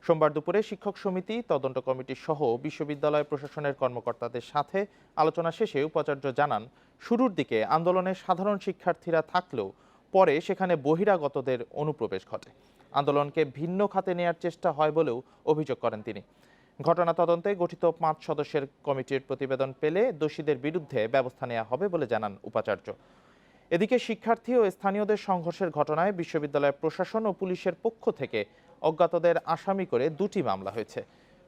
সোমবার দুপুরে শিক্ষক সমিতি, তদন্ত কমিটি সহ বিশ্ববিদ্যালয় প্রশাসনের কর্মকর্তাদের সাথে আলোচনা শেষে উপাচার্য জানান, শুরুর দিকে আন্দোলনে সাধারণ শিক্ষার্থীরা থাকলেও পরে সেখানে বহিরাগতদের অনুপ্রবেশ ঘটে। আন্দোলনকে ভিন্ন খাতে নেয়ার চেষ্টা হয় বলেও অভিযোগ করেন তিনি। ঘটনা তদন্তে গঠিত 5 সদস্যের কমিটির প্রতিবেদন পেলে দোষীদের বিরুদ্ধে ব্যবস্থা নেওয়া হবে বলে জানান উপাচার্য। এদিকে শিক্ষার্থী ও স্থানীয়দের সংঘর্ষের ঘটনায় বিশ্ববিদ্যালয় প্রশাসন ও পুলিশের পক্ষ থেকে অজ্ঞাতদের আসামি করে 2টি মামলা হয়েছে।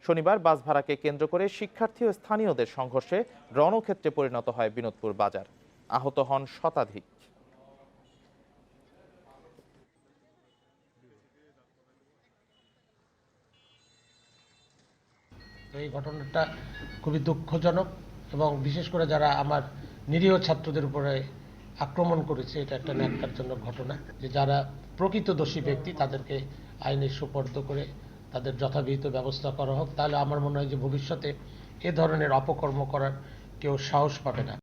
শনিবার বাস ভাড়াকে কেন্দ্র করে শিক্ষার্থী ও স্থানীয়দের সংঘর্ষে রণক্ষেত্রে পরিণত হয় বিনোদপুর বাজার। আহত হন শতাধিক। এই ঘটনাটা খুবই দুঃখজনক এবং বিশেষ করে যারা আমার নিরীহ ছাত্রদের উপরে আক্রমণ করেছে, এটা একটা ন্যাক্কারজনক ঘটনা। যে যারা প্রকৃত দোষী ব্যক্তি তাদেরকে আইনের সুপর্দ করে তাদের যথাবিহিত ব্যবস্থা করা হোক। তাহলে আমার মনে হয় যে ভবিষ্যতে এ ধরনের অপকর্ম করার কেউ সাহস পাবে না।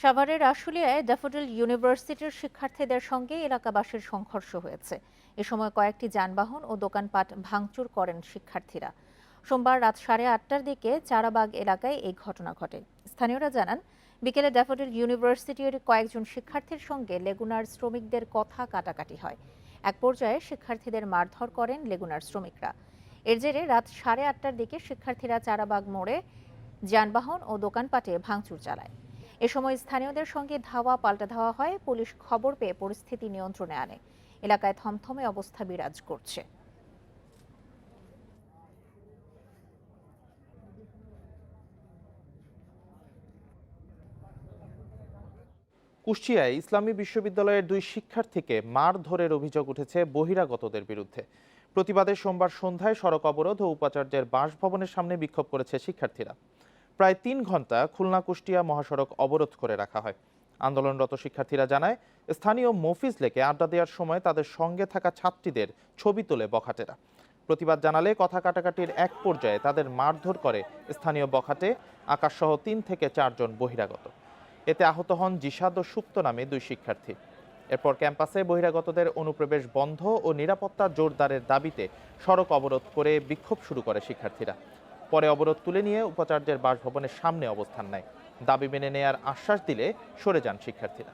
সাভারের আশুলিয়ায় ড্যাফোডিল ইউনিভার্সিটির শিক্ষার্থীদের সঙ্গে এলাকাবাসীর সংঘর্ষ হয়েছে। এ সময় কয়েকটি যানবাহন ও দোকানপাট ভাঙচুর করেন শিক্ষার্থীরা। সোমবার রাত 8:30টার দিকে চারাবাগ এলাকায় এই ঘটনা ঘটে। স্থানীয়রা জানান, বিকেলে ড্যাফোডিল ইউনিভার্সিটির কয়েকজন শিক্ষার্থীর সঙ্গে লেগুনার শ্রমিকদের কথা কাটাকাটি হয়। এক পর্যায়ে শিক্ষার্থীদের মারধর করেন লেগুনার শ্রমিকরা। এর জেরে রাত 8:30টার দিকে শিক্ষার্থীরা চারাবাগ মোড়ে যানবাহন ও দোকানপাটে ভাঙচুর চালায়। এ সময় স্থানীয়দের সঙ্গে ধাওয়া পাল্টা ধাওয়া হয়। পুলিশ খবর পেয়ে পরিস্থিতি নিয়ন্ত্রণে আনে। এলাকায় থমথমে অবস্থা বিরাজ করছে। কুষ্টিয়ায় ইসলামী বিশ্ববিদ্যালয়ের 2 শিক্ষার্থীকে মারধরের অভিযোগ উঠেছে বহিরাগতদের বিরুদ্ধে। প্রতিবাদে সোমবার সন্ধ্যায় সড়ক অবরোধ ও উপাচার্যের বাসভবনের সামনে বিক্ষোভ করেছে শিক্ষার্থীরা। প্রায় 3 ঘন্টা খুলনা কুষ্টিয়া মহাসড়ক অবরোধ করে রাখা হয়। আন্দোলনরত শিক্ষার্থীরা জানায়, স্থানীয় মফিজ লেকে আড্ডা দেওয়ার সময় তাদের সঙ্গে থাকা ছাত্রীদের ছবি তোলে বখাটেরা। প্রতিবাদ জানালে কথা কাটাকাটির এক পর্যায়ে তাদের মারধর করে স্থানীয় বখাটে, আকাশসহ 3 থেকে 4 জন বহিরাগত। এতে আহত হন জিসাদ ও সুপ্ত নামে 2 শিক্ষার্থী। এরপর ক্যাম্পাসে বহিরাগতদের অনুপ্রবেশ বন্ধ ও নিরাপত্তা জোরদারের দাবিতে সড়ক অবরোধ করে বিক্ষোভ শুরু করে শিক্ষার্থীরা। পরে অবরোধ তুলে নিয়ে উপাচার্যের বাসভবনের সামনে অবস্থান নেয়। দাবি মেনে নেয়ার আশ্বাস দিলে সরে যান শিক্ষার্থীরা।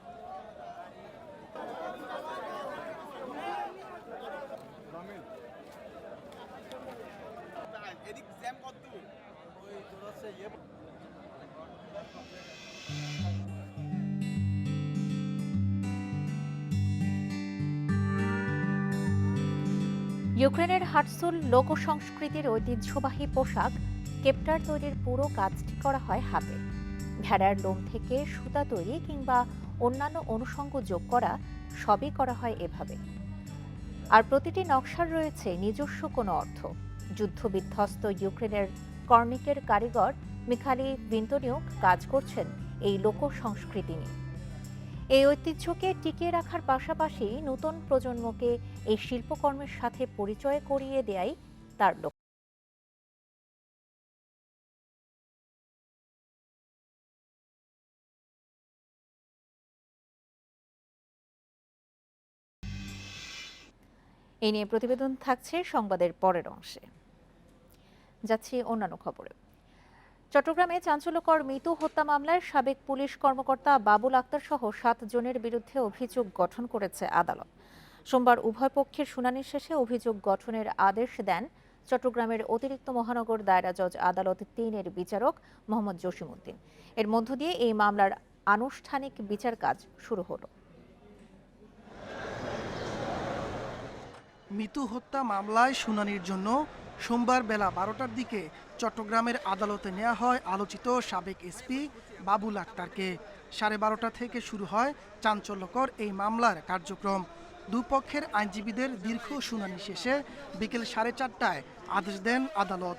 ইউক্রেনের হাটসুল লোকসংস্কৃতির ঐতিহ্যবাহী পোশাক কেপ্টার তৈরির পুরো কাজটি করা হয় হাতে। ভেড়ার লোম থেকে সুতা তৈরি কিংবা অন্যান্য অনুষঙ্গ যোগ করা সবই করা হয় এভাবে। আর প্রতিটি নকশার রয়েছে নিজস্ব কোনো অর্থ। যুদ্ধবিধ্বস্ত ইউক্রেনের কর্নিকের কারিগর মিখালি ভিন্তনিউক কাজ করছেন এই লোক সংস্কৃতি নিয়ে। এই ঐতিহ্যকে টিকিয়ে রাখার পাশাপাশি নতুন প্রজন্মকে এই শিল্পকর্মের সাথে পরিচয় করিয়ে দেয়াই তার লক্ষ্য। এই নিয়ে প্রতিবেদন থাকছে সংবাদের পরের অংশে। যাচ্ছি অন্যান্য খবরে। চট্টগ্রামে চাঞ্চল্যকর মিতু হত্যা মামলায় সাবেক পুলিশ কর্মকর্তা বাবুল আক্তার সহ 7 জনের বিরুদ্ধে অভিযোগ গঠন করেছে আদালত। সোমবার উভয় পক্ষের শুনানি শেষে অভিযোগ গঠনের আদেশ দেন চট্টগ্রামের অতিরিক্ত মহানগর দায়রা জজ আদালত 3-এর বিচারক মোহাম্মদ জসিমউদ্দিন। এর মধ্য দিয়ে এই মামলার আনুষ্ঠানিক বিচার কাজ শুরু হলো। মিতু হত্যা মামলায় শুনানির জন্য সোমবার বেলা 12টার দিকে চট্টগ্রামের আদালতে নেওয়া হয় আলোচিত সাবেক এসপি বাবুল আক্তারকে। 12:30 থেকে শুরু হয় চাঞ্চল্যকর এই মামলার কার্যক্রম। দুপক্ষের আইনজীবীদের দীর্ঘ শুনানি শেষে বিকেল 4:30টায় আদেশ দেন আদালত।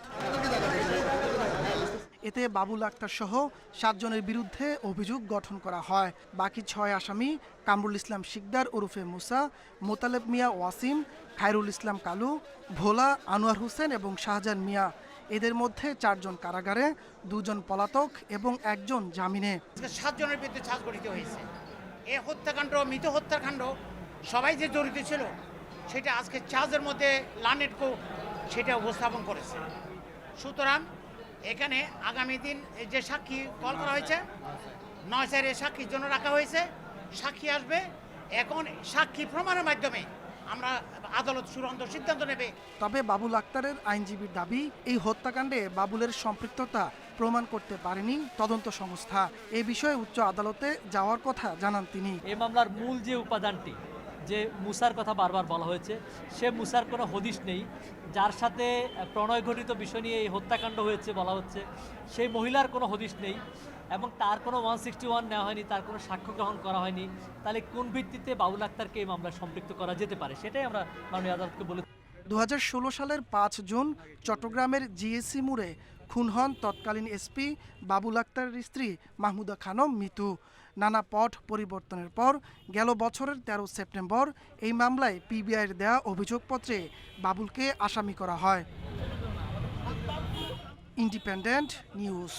এতে বাবুল আক্তার সহ 7 জনের বিরুদ্ধে অভিযোগ গঠন করা হয়। বাকি 6 আসামি কামরুল ইসলাম শিকদার ওরফে মুসা, মোতালেব মিয়া ওয়াসিম, খায়রুল ইসলাম কালু, ভোলা, আনোয়ার হোসেন এবং শাহজাহান মিয়া। এদের মধ্যে 4 জন কারাগারে, 2 জন পলাতক এবং 1 জন জামিনে। 7 জনের বিরুদ্ধে চার্জ গঠিত হয়েছে। এই হত্যাকাণ্ড, মৃত হত্যাকাণ্ড সবাই যে জড়িত ছিল সেটা আজকে চার্জের মধ্যে লানেটকো সেটা উপস্থাপন করেছে। সুতরাং এখানে আগামী দিন যে সাক্ষী কল করা হয়েছে 9/4 সাক্ষীর জন্য রাখা হয়েছে। সাক্ষী আসবে, এখন সাক্ষী প্রমাণের মাধ্যমে আমরা আদালত চূড়ান্ত সিদ্ধান্ত নেবে। তবে বাবুল আক্তারের আইনজীবীর দাবি, এই হত্যাকাণ্ডে বাবুলের সম্পৃক্ততা প্রমাণ করতে পারেনি তদন্ত সংস্থা। এ বিষয়ে উচ্চ আদালতে যাওয়ার কথা জানান তিনি। এই মামলার মূল যে উপাদানটি, যে মুসার কথা বারবার বলা হয়েছে, সে মুসার কোনো হদিশ নেই। যার সাথে প্রণয় ঘটিত বিষয় নিয়ে এই হত্যাকাণ্ড হয়েছে বলা হচ্ছে, সেই মহিলার কোনো হদিশ নেই এবং তার কোনো 161 নেওয়া হয়নি, তার কোনো সাক্ষ্য গ্রহণ করা হয়নি। তাহলে কোন ভিত্তিতে বাবুল আক্তারকে এই মামলায় সম্পৃক্ত করা যেতে পারে, সেটাই আমরা মাননীয় আদালতকে বলে। 2016 সালের 5 জুন চট্টগ্রামের জিএসসি মোড়ে খুন হন তৎকালীন এসপি বাবুল আক্তারের স্ত্রী মাহমুদা খানম মিতু। নানা পথ পরিবর্তনের পর গেল বছরের 13 সেপ্টেম্বর এই মামলায় পিবিআইয়ের দেয়া অভিযোগপত্রে বাবুলকে আসামি করা হয়। Independent news.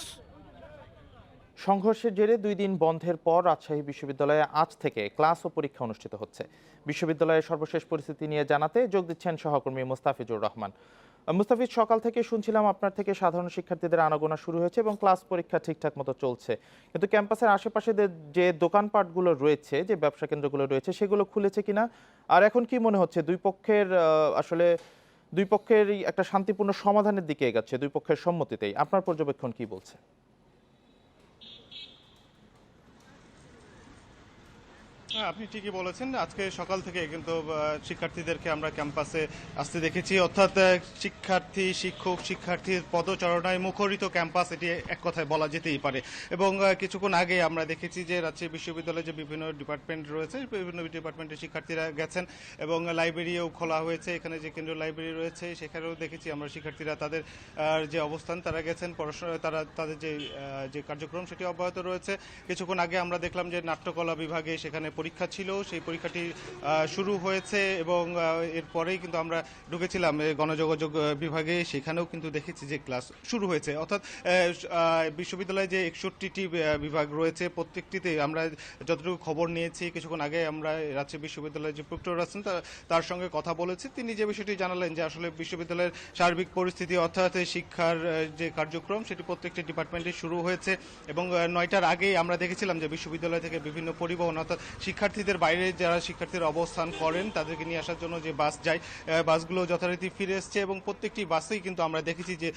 সংঘর্ষের জেরে 2 দিন বন্ধের পর রাজশাহী বিশ্ববিদ্যালয়ে আজ থেকে ক্লাস ও পরীক্ষা অনুষ্ঠিত হচ্ছে। বিশ্ববিদ্যালয়ের সর্বশেষ পরিস্থিতি নিয়ে জানাতে যোগ দিচ্ছেন সহকর্মী মুস্তাফিজুর রহমান। মুস্তাফিজ, সকাল থেকে শুনছিলাম আপনার থেকে সাধারণ শিক্ষার্থীদের আনাগোনা শুরু হয়েছে এবং ক্লাস পরীক্ষা ঠিকঠাক মতো চলছে, কিন্তু ক্যাম্পাসের আশেপাশে যে দোকানপাটগুলো রয়েছে, যে ব্যবসা কেন্দ্রগুলো রয়েছে, সেগুলো খুলেছে কিনা, আর এখন কি মনে হচ্ছে দুই পক্ষের একটা শান্তিপূর্ণ সমাধানের দিকে এগাচ্ছে, দুই পক্ষের সম্মতিতেই? আপনার পর্যবেক্ষণ কি বলছে? আপনি ঠিকই বলেছেন, আজকে সকাল থেকে কিন্তু শিক্ষার্থীদেরকে আমরা ক্যাম্পাসে আসতে দেখেছি। অর্থাৎ শিক্ষার্থী, শিক্ষক, শিক্ষার্থীর পদচারণায় মুখরিত ক্যাম্পাস, এটি এক কথায় বলা যেতেই পারে। এবং কিছুক্ষণ আগে আমরা দেখেছি যে রাজশাহী বিশ্ববিদ্যালয়ে যে বিভিন্ন ডিপার্টমেন্ট রয়েছে, বিভিন্ন ডিপার্টমেন্টের শিক্ষার্থীরা গেছেন এবং লাইব্রেরিও খোলা হয়েছে। এখানে যে কেন্দ্রীয় লাইব্রেরি রয়েছে সেখানেও দেখেছি আমরা শিক্ষার্থীরা তাদের যে অবস্থান, তারা গেছেন পড়াশোনা, তাদের যে কার্যক্রম সেটি অব্যাহত রয়েছে। কিছুক্ষণ আগে আমরা দেখলাম যে নাট্যকলা বিভাগে সেখানে পরীক্ষা ছিল, সেই পরীক্ষাটি শুরু হয়েছে এবং এরপরেই কিন্তু আমরা ঢুকেছিলাম গণযোগাযোগ বিভাগে, সেখানেও কিন্তু দেখেছি যে ক্লাস শুরু হয়েছে। অর্থাৎ বিশ্ববিদ্যালয়ে যে 61টি বিভাগ রয়েছে, প্রত্যেকটিতে আমরা যতটুকু খবর নিয়েছি, কিছুক্ষণ আগে আমরা রাজশাহী বিশ্ববিদ্যালয়ের যে প্রক্টর আছেন তার সঙ্গে কথা বলেছি। তিনি যে বিষয়টি জানালেন যে আসলে বিশ্ববিদ্যালয়ের সার্বিক পরিস্থিতি, অর্থাৎ শিক্ষার যে কার্যক্রম, সেটি প্রত্যেকটি ডিপার্টমেন্টে শুরু হয়েছে এবং 9টার আগেই আমরা দেখেছিলাম যে বিশ্ববিদ্যালয় থেকে বিভিন্ন পরিবহন, অর্থাৎ শিক্ষার্থীদের বাইরে যারা শিক্ষার্থীরা অবস্থান করেন তাদেরকে নিয়ে আসার জন্য যে বাস যায়, বাসগুলো যথারীতি ফিরে এসছে এবং প্রত্যেকটি বাসেই কিন্তু আমরা দেখেছি যে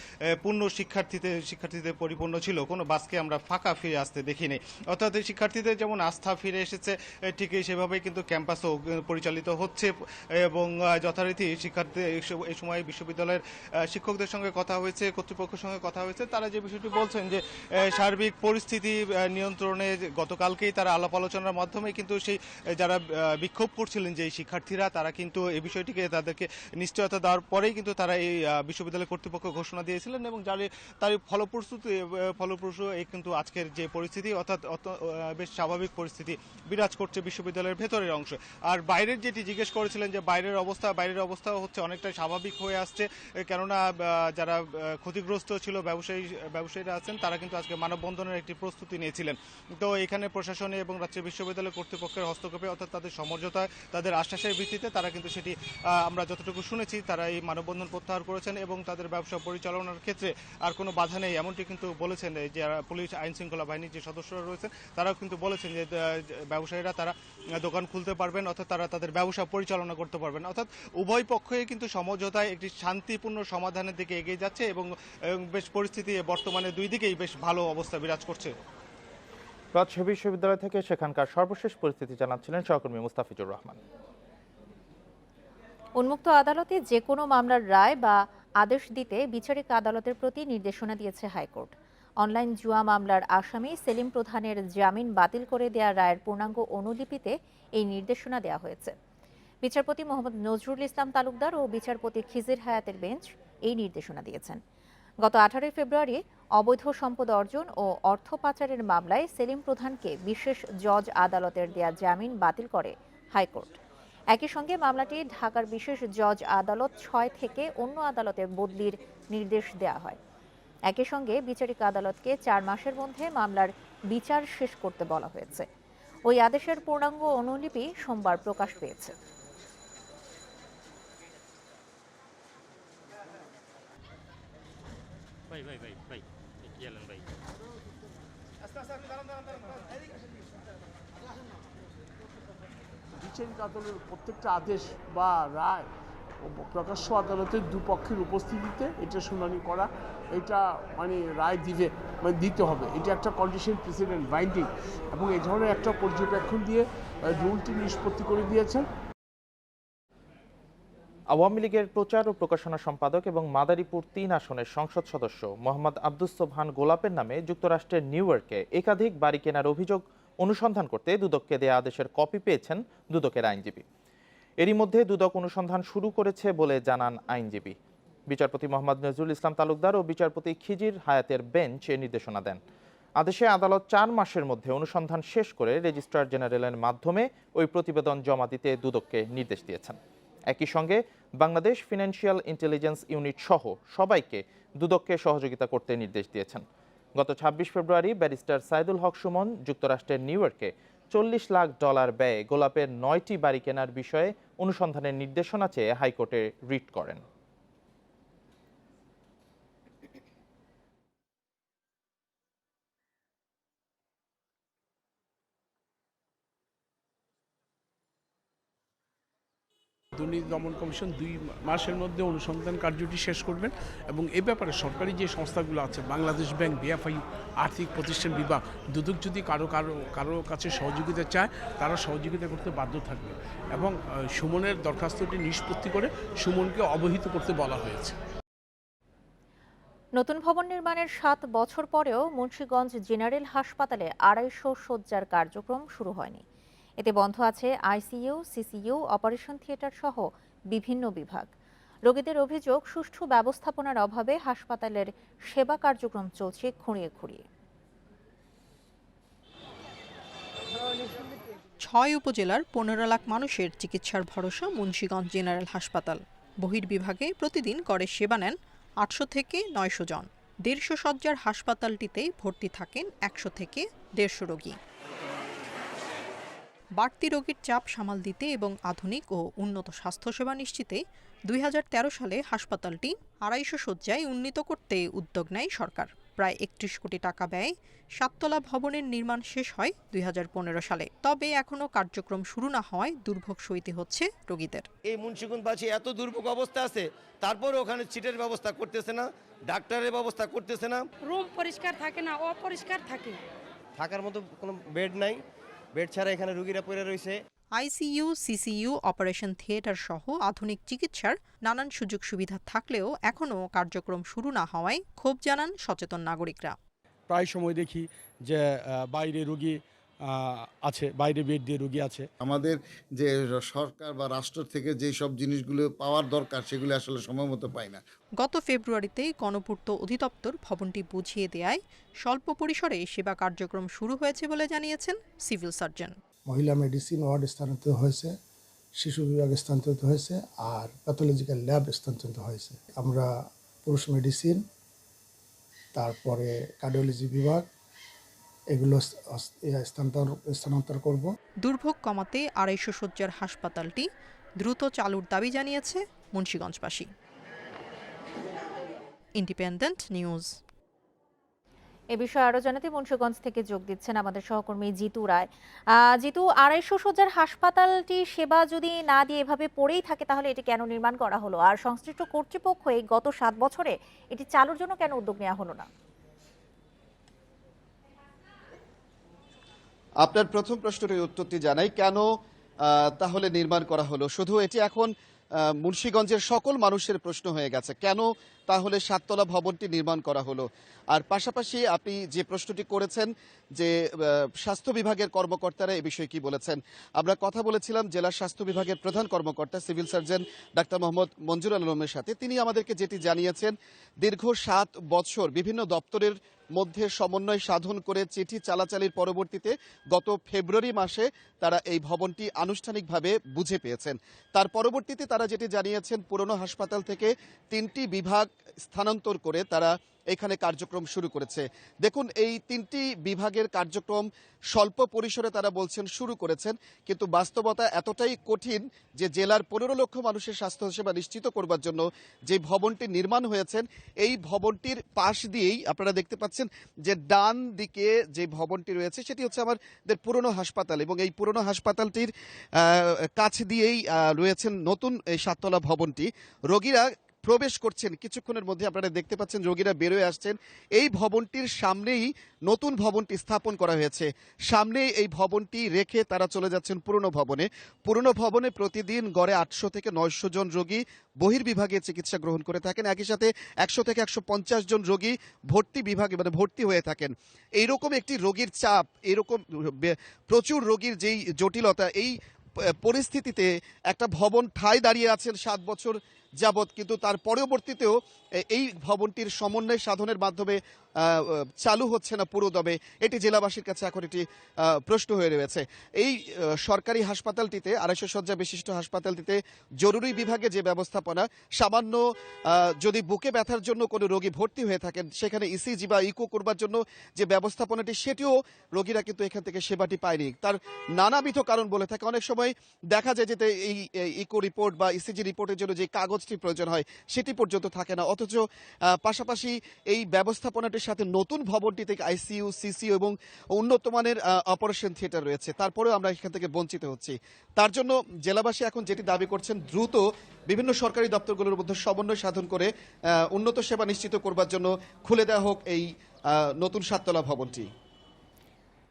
পূর্ণ শিক্ষার্থীদের পরিপূর্ণ ছিল, কোনো বাসকে আমরা ফাঁকা ফিরে আসতে দেখিনি। অর্থাৎ শিক্ষার্থীদের যেমন আস্থা ফিরে এসেছে, ঠিক সেভাবেই কিন্তু ক্যাম্পাসও পরিচালিত হচ্ছে এবং যথারীতি শিক্ষার্থী এই সময় বিশ্ববিদ্যালয়ের শিক্ষকদের সঙ্গে কথা হয়েছে, কর্তৃপক্ষের সঙ্গে কথা হয়েছে। তারা যে বিষয়টি বলছেন যে সার্বিক পরিস্থিতি নিয়ন্ত্রণে গতকালকেই তারা আলাপ আলোচনার মাধ্যমে কিন্তু পাশাপাশি যারা বিক্ষোভ করছিলেন যে শিক্ষার্থীরা, তারা কিন্তু এই বিষয়টিকে তাদেরকে নিশ্চয়তা দেওয়ার পরেই কিন্তু তারা এই বিশ্ববিদ্যালয় কর্তৃপক্ষ ঘোষণা দিয়েছিলেন এবং তার ফলপ্রসূ এই কিন্তু আজকের যে পরিস্থিতি, অর্থাৎ বেশ স্বাভাবিক পরিস্থিতি বিরাজ করছে বিশ্ববিদ্যালয়ের ভেতরের অংশ। আর বাইরের যেটি জিজ্ঞেস করেছিলেন যে বাইরের অবস্থা হচ্ছে অনেকটা স্বাভাবিক হয়ে আসছে, কেননা যারা ক্ষতিগ্রস্ত ছিল ব্যবসায়ীরা আছেন, তারা কিন্তু আজকে মানববন্ধনের একটি প্রস্তুতি নিয়েছিলেন। তো এখানে প্রশাসনে এবং রাজশাহী বিশ্ববিদ্যালয় কর্তৃপক্ষের হস্তক্ষেপে, অর্থাৎ তাদের সমঝোতায়, তাদের আশ্বাসের ভিত্তিতে তারা কিন্তু সেটি আমরা যতটুকু শুনেছি তারা এই মানববন্ধন প্রত্যাহার করেছেন এবং তাদের ব্যবসা পরিচালনার ক্ষেত্রে আর কোনো বাধা নেই, এমনটি কিন্তু বলেছেন যে পুলিশ আইন শৃঙ্খলা বাহিনীর যে সদস্যরা রয়েছেন তারাও কিন্তু বলেছেন যে ব্যবসায়ীরা তারা দোকান খুলতে পারবেন, অর্থাৎ তারা তাদের ব্যবসা পরিচালনা করতে পারবেন। অর্থাৎ উভয় পক্ষই কিন্তু সমঝোতায় একটি শান্তিপূর্ণ সমাধানের দিকে এগিয়ে যাচ্ছে এবং বেশ পরিস্থিতি বর্তমানে দুই দিকেই বেশ ভালো অবস্থা বিরাজ করছে। রাজশাহী বিশ্ববিদ্যালয় থেকে সেখানকার সর্বশেষ পরিস্থিতি জানাচ্ছিলেন সহকর্মী মুস্তাফিজুর রহমান। উন্মুক্ত আদালতে যে কোনো মামলার রায় বা আদেশ দিতে বিচারিক আদালতের প্রতি নির্দেশনা দিয়েছে হাইকোর্ট। অনলাইন জুয়া মামলার আসামি সেলিম প্রধানের জামিন বাতিল করে দেয়া রায়ের পূর্ণাঙ্গ অনুলিপিতে এই নির্দেশনা দেওয়া হয়েছে। বিচারপতি মোহাম্মদ নজরুল ইসলাম তালুকদার ও বিচারপতি খিজির হায়াতের বেঞ্চ এই নির্দেশনা দিয়েছেন। গত 18 ফেব্রুয়ারি অবৈধ সম্পদ অর্জন ও অর্থ পাচারের মামলায় সেলিম প্রধানকে বিশেষ জজ আদালতের দেয়া জামিন বাতিল করে হাইকোর্ট। একই সঙ্গে মামলাটি ঢাকার বিশেষ জজ আদালত 6 থেকে অন্য আদালতে বদলির নির্দেশ দেওয়া হয়। একই সঙ্গে বিচারিক আদালতকে 4 মাসের মধ্যে মামলার বিচার শেষ করতে বলা হয়েছে। ওই আদেশের পূর্ণাঙ্গ অনুলিপি সোমবার প্রকাশ পেয়েছে। বিচারিক আদালতের প্রত্যেকটা আদেশ বা রায় প্রকাশ্য আদালতের দুপক্ষের উপস্থিতিতে এটা শুনানি করা, এটা রায় দিতে হবে, এটা একটা কন্ডিশন প্রেসিডেন্ট বাইন্ডিং এবং এই ধরনের একটা পর্যবেক্ষণ দিয়ে রুলটি নিষ্পত্তি করে দিয়েছেন। আওয়ামী লীগের প্রচার ও প্রকাশনা সম্পাদক এবং মাদারীপুর 3 আসনের সংসদ সদস্য মোহাম্মদ আব্দুস সোবহান গোলাপের নামে যুক্তরাষ্ট্রের নিউ ইয়র্কে একাধিক বাড়ি কেনার অভিযোগ অনুসন্ধান করতে দুদককে দেয়া আদেশের কপি পেয়েছেন দুদকের আইনজীবী। এরই মধ্যে দুদক অনুসন্ধান শুরু করেছে বলে জানান আইনজীবী। বিচারপতি মোহাম্মদ নজরুল ইসলাম তালুকদার ও বিচারপতি খিজির হায়াতের বেঞ্চ এ নির্দেশনা দেন। আদেশে আদালত 4 মাসের মধ্যে অনুসন্ধান শেষ করে রেজিস্ট্রার জেনারেলের মাধ্যমে ওই প্রতিবেদন জমা দিতে দুদককে নির্দেশ দিয়েছেন। একই সঙ্গে বাংলাদেশ ফিনান্সিয়াল ইন্টেলিজেন্স ইউনিট সহ সবাইকে দুদককে সহযোগিতা করতে নির্দেশ দিয়েছেন। গত 26 ফেব্রুয়ারি ব্যারিস্টার সাইদুল হক সুমন যুক্তরাষ্ট্রের নিউ ইয়র্কে $40 লাখ ব্যয়ে গোলাপের 9টি বাড়ি কেনার বিষয়ে অনুসন্ধানের নির্দেশনা চেয়ে হাইকোর্টে রিট করেন। দুর্নীতি দমন কমিশন 2 মাসের মধ্যে অনুসন্ধান কার্যটি শেষ করবেন এবং এ ব্যাপারে সরকারি যে সংস্থাগুলো আছে, বাংলাদেশ ব্যাংক, বিএফআই, আর্থিক প্রতিষ্ঠান বিভাগ, দুদক যদি কারো কাছে সহযোগিতা চায় তারা সহযোগিতা করতে বাধ্য থাকবে এবং সুমনের দরখাস্তটি নিষ্পত্তি করে সুমনকে অবহিত করতে বলা হয়েছে। নতুন ভবন নির্মাণের 7 বছর পরেও মুন্সিগঞ্জ জেনারেল হাসপাতালে 250 শয্যার কার্যক্রম শুরু হয়নি। এতে বন্ধ আছে আইসিইউ, সিসিইউ, অপারেশন থিয়েটার সহ বিভিন্ন বিভাগ। রোগীদের অভিযোগ, সুষ্ঠু ব্যবস্থাপনার অভাবে হাসপাতালের সেবা কার্যক্রম চলছে খুঁড়িয়ে খুঁড়িয়ে। 6 উপজেলার 15 লাখ মানুষের চিকিৎসার ভরসা মুন্সিগঞ্জ জেনারেল হাসপাতাল। বহির্বিভাগে প্রতিদিন গড়ে সেবা নেন 800 থেকে 900 জন। 150 শয্যার হাসপাতালটিতে ভর্তি থাকেন 100 থেকে 150 রোগী। বাড়তি রোগীর চাপ সামাল দিতে এবং আধুনিক ও উন্নত স্বাস্থ্যসেবা নিশ্চিতে 2013 সালে হাসপাতালটি 250 শয্যায় উন্নীত করতে উদ্যোগ নেয় সরকার। প্রায় 31 কোটি টাকা ব্যয়ে 7 তলা ভবনের নির্মাণ শেষ হয় 2015 সালে। তবে এখনও কার্যক্রম শুরু না হওয়ায় দুর্ভোগ সইতে হচ্ছে রোগীদের। এই মুন্সিগঞ্জবাসী এত দুর্ভোগ অবস্থা আছে, তারপরে ওখানে সিটের ব্যবস্থা করতেছে না, ডাক্তারের ব্যবস্থা করতেছে না, রুম পরিষ্কার থাকে না, অপরিষ্কার থাকে, থাকার মতো কোনো বেড নাই, বেড ছাড়া এখানে রোগীরা পড়ে রয়েছে। আইসিইউ, সিসিইউ, অপারেশন থিয়েটার সহ আধুনিক চিকিৎসার নানান সুযোগ সুবিধা থাকলেও এখনও কার্যক্রম শুরু না হওয়ায় ক্ষোভ জানান সচেতন নাগরিকরা। প্রায় সময় দেখি যে বাইরে রোগী আছে, বাইরে বেড দিয়ে রোগী আছে। আমাদের যে সরকার বা রাষ্ট্র থেকে যে সব জিনিসগুলো পাওয়ার দরকার সেগুলো আসলে সময় মতো পাই না। গত ফেব্রুয়ারিতে গণপূর্ত অধিদপ্তর ভবনটি বুঝিয়ে দেয় স্বল্প পরিসরে সেবা কার্যক্রম শুরু হয়েছে বলে জানিয়েছেন সিভিল সার্জন। মহিলা মেডিসিন ওয়ার্ড স্থানান্তরিত হয়েছে, শিশু বিভাগ স্থানান্তরিত হয়েছে, আর প্যাথোলজিক্যাল ল্যাব স্থানান্তরিত হয়েছে। আমরা পুরুষ মেডিসিন, তারপরে কার্ডিওলজি বিভাগ এগুলো স্থানান্তর করব। দুর্ভোগ কমাতে 250 শয্যার হাসপাতালটি দ্রুত চালুর দাবি জানিয়েছে মুন্সিগঞ্জবাসী। Independent news. এ বিষয়ে আরো জানাতে মুন্সিগঞ্জ থেকে যোগ দিচ্ছেন আমাদের সহকর্মী জিতু রায়। জিতু, 250 শয্যার হাসপাতালটি সেবা যদি না দিয়ে এভাবে পড়েই থাকে তাহলে এটি কেন নির্মাণ করা হলো, আর সংশ্লিষ্ট কর্তৃপক্ষ এই গত 7 বছরে এটি চালুর জন্য কেন উদ্যোগ নেওয়া হলো না? আপনার প্রথম প্রশ্নের উত্তরটি জানাই, কেন তাহলে নির্মাণ করা হলো। শুধু এটি এখন মুন্সিগঞ্জের সকল মানুষের প্রশ্ন হয়ে গেছে, কেন তাহলে 7 তলা ভবনটি নির্মাণ করা হলো। আর পাশাপাশি আপনি যে প্রশ্নটি করেছেন যে স্বাস্থ্য বিভাগের কর্মকর্তারা এ বিষয়ে কি বলেছেন, আমরা কথা বলেছিলাম জেলা স্বাস্থ্য বিভাগের প্রধান কর্মকর্তা সিভিল সার্জন ডাক্তার মোহাম্মদ মঞ্জুর আলমের সাথে। তিনি আমাদেরকে যেটি জানিয়েছেন, দীর্ঘ 7 বছর বিভিন্ন দপ্তরের মধ্যে সমন্বয় সাধন করে চিঠি চালাচালির পরবর্তীতে গত ফেব্রুয়ারি মাসে তারা এই ভবনটি আনুষ্ঠানিকভাবে বুঝে পেয়েছেন। তার পরবর্তীতে তারা যেটি জানিয়েছেন, পুরনো হাসপাতাল থেকে 3টি বিভাগ স্থানান্তর করে তারা এখানে কার্যক্রম শুরু করেছে। দেখুন, এই 3টি বিভাগের কার্যক্রম স্বল্প পরিসরে তারা বলছেন শুরু করেছেন, কিন্তু বাস্তবতা এতটাই কঠিন যে জেলার 15 লক্ষ মানুষের স্বাস্থ্যসেবা নিশ্চিত করবার জন্য যে ভবনটি নির্মাণ হয়েছেন, এই ভবনটির পাশ দিয়েই আপনারা দেখতে পাচ্ছেন যে ডান দিকে যে ভবনটি রয়েছে সেটি হচ্ছে আমাদের পুরনো হাসপাতাল, এবং এই পুরনো হাসপাতালটির কাছ দিয়েই রয়েছেন নতুন এই 7 তলা ভবনটি। রোগীরা প্রবেশ করছেন, কিছুক্ষণের মধ্যে আপনারা দেখতে পাচ্ছেন রোগীরা বেরোয় আসছেন। এই ভবনটির সামনেই নতুন ভবনটি স্থাপন করা হয়েছে, সামনেই এই ভবনটি রেখে তারা চলে যাচ্ছেন পুরনো ভবনে। পুরনো ভবনে প্রতিদিন গড়ে 800 থেকে 900 জন রোগী বহির্বিভাগে চিকিৎসা গ্রহণ করে থাকেন, একই সাথে 100 থেকে 150 জন রোগী ভর্তি বিভাগে ভর্তি হয়ে থাকেন। এইরকম একটি রোগীর চাপ, এরকম প্রচুর রোগীর যেই জটিলতা, এই পরিস্থিতিতে একটা ভবন ঠায় দাঁড়িয়ে আছেন 7 বছর যাবৎ, কিন্তু তার পরবর্তীতেও এই ভবনটির সমন্বয় সাধনের মাধ্যমে চালু হচ্ছে না পুরোদমে। এটি জেলাবাসীর কাছে এখন একটি প্রশ্ন হয়ে রয়েছে। এই সরকারি হাসপাতালটিতে 250 শয্যা বিশিষ্ট হাসপাতালটিতে জরুরি বিভাগে যে ব্যবস্থাপনা, সামান্য যদি বুকে ব্যথার জন্য কোনো রোগী ভর্তি হয়ে থাকেন সেখানে ইসিজি বা ইকো করবার জন্য যে ব্যবস্থাপনাটি, সেটিও রোগীরা কিন্তু এখান থেকে সেবাটি পায়নি। তার নানাবিধ কারণ বলে থাকে। অনেক সময় দেখা যায় যে এই ইকো রিপোর্ট বা ইসিজি রিপোর্টের জন্য যে কাগজটি প্রয়োজন হয় সেটি পর্যন্ত থাকে না, অথচ পাশাপাশি এই ব্যবস্থাপনাটির সাথে নতুন ভবনটি থেকে আইসিইউ, সিসিইউ এবং উন্নত মানের অপারেশন থিয়েটার রয়েছে, তারপরেও আমরা এখান থেকে বঞ্চিত হচ্ছি। তার জন্য জেলাবাসী এখন যেটি দাবি করছেন, দ্রুত বিভিন্ন সরকারি দপ্তরগুলোর মধ্যে সমন্বয় সাধন করে উন্নত সেবা নিশ্চিত করবার জন্য খুলে দেওয়া হোক এই নতুন 7 তলা ভবনটি।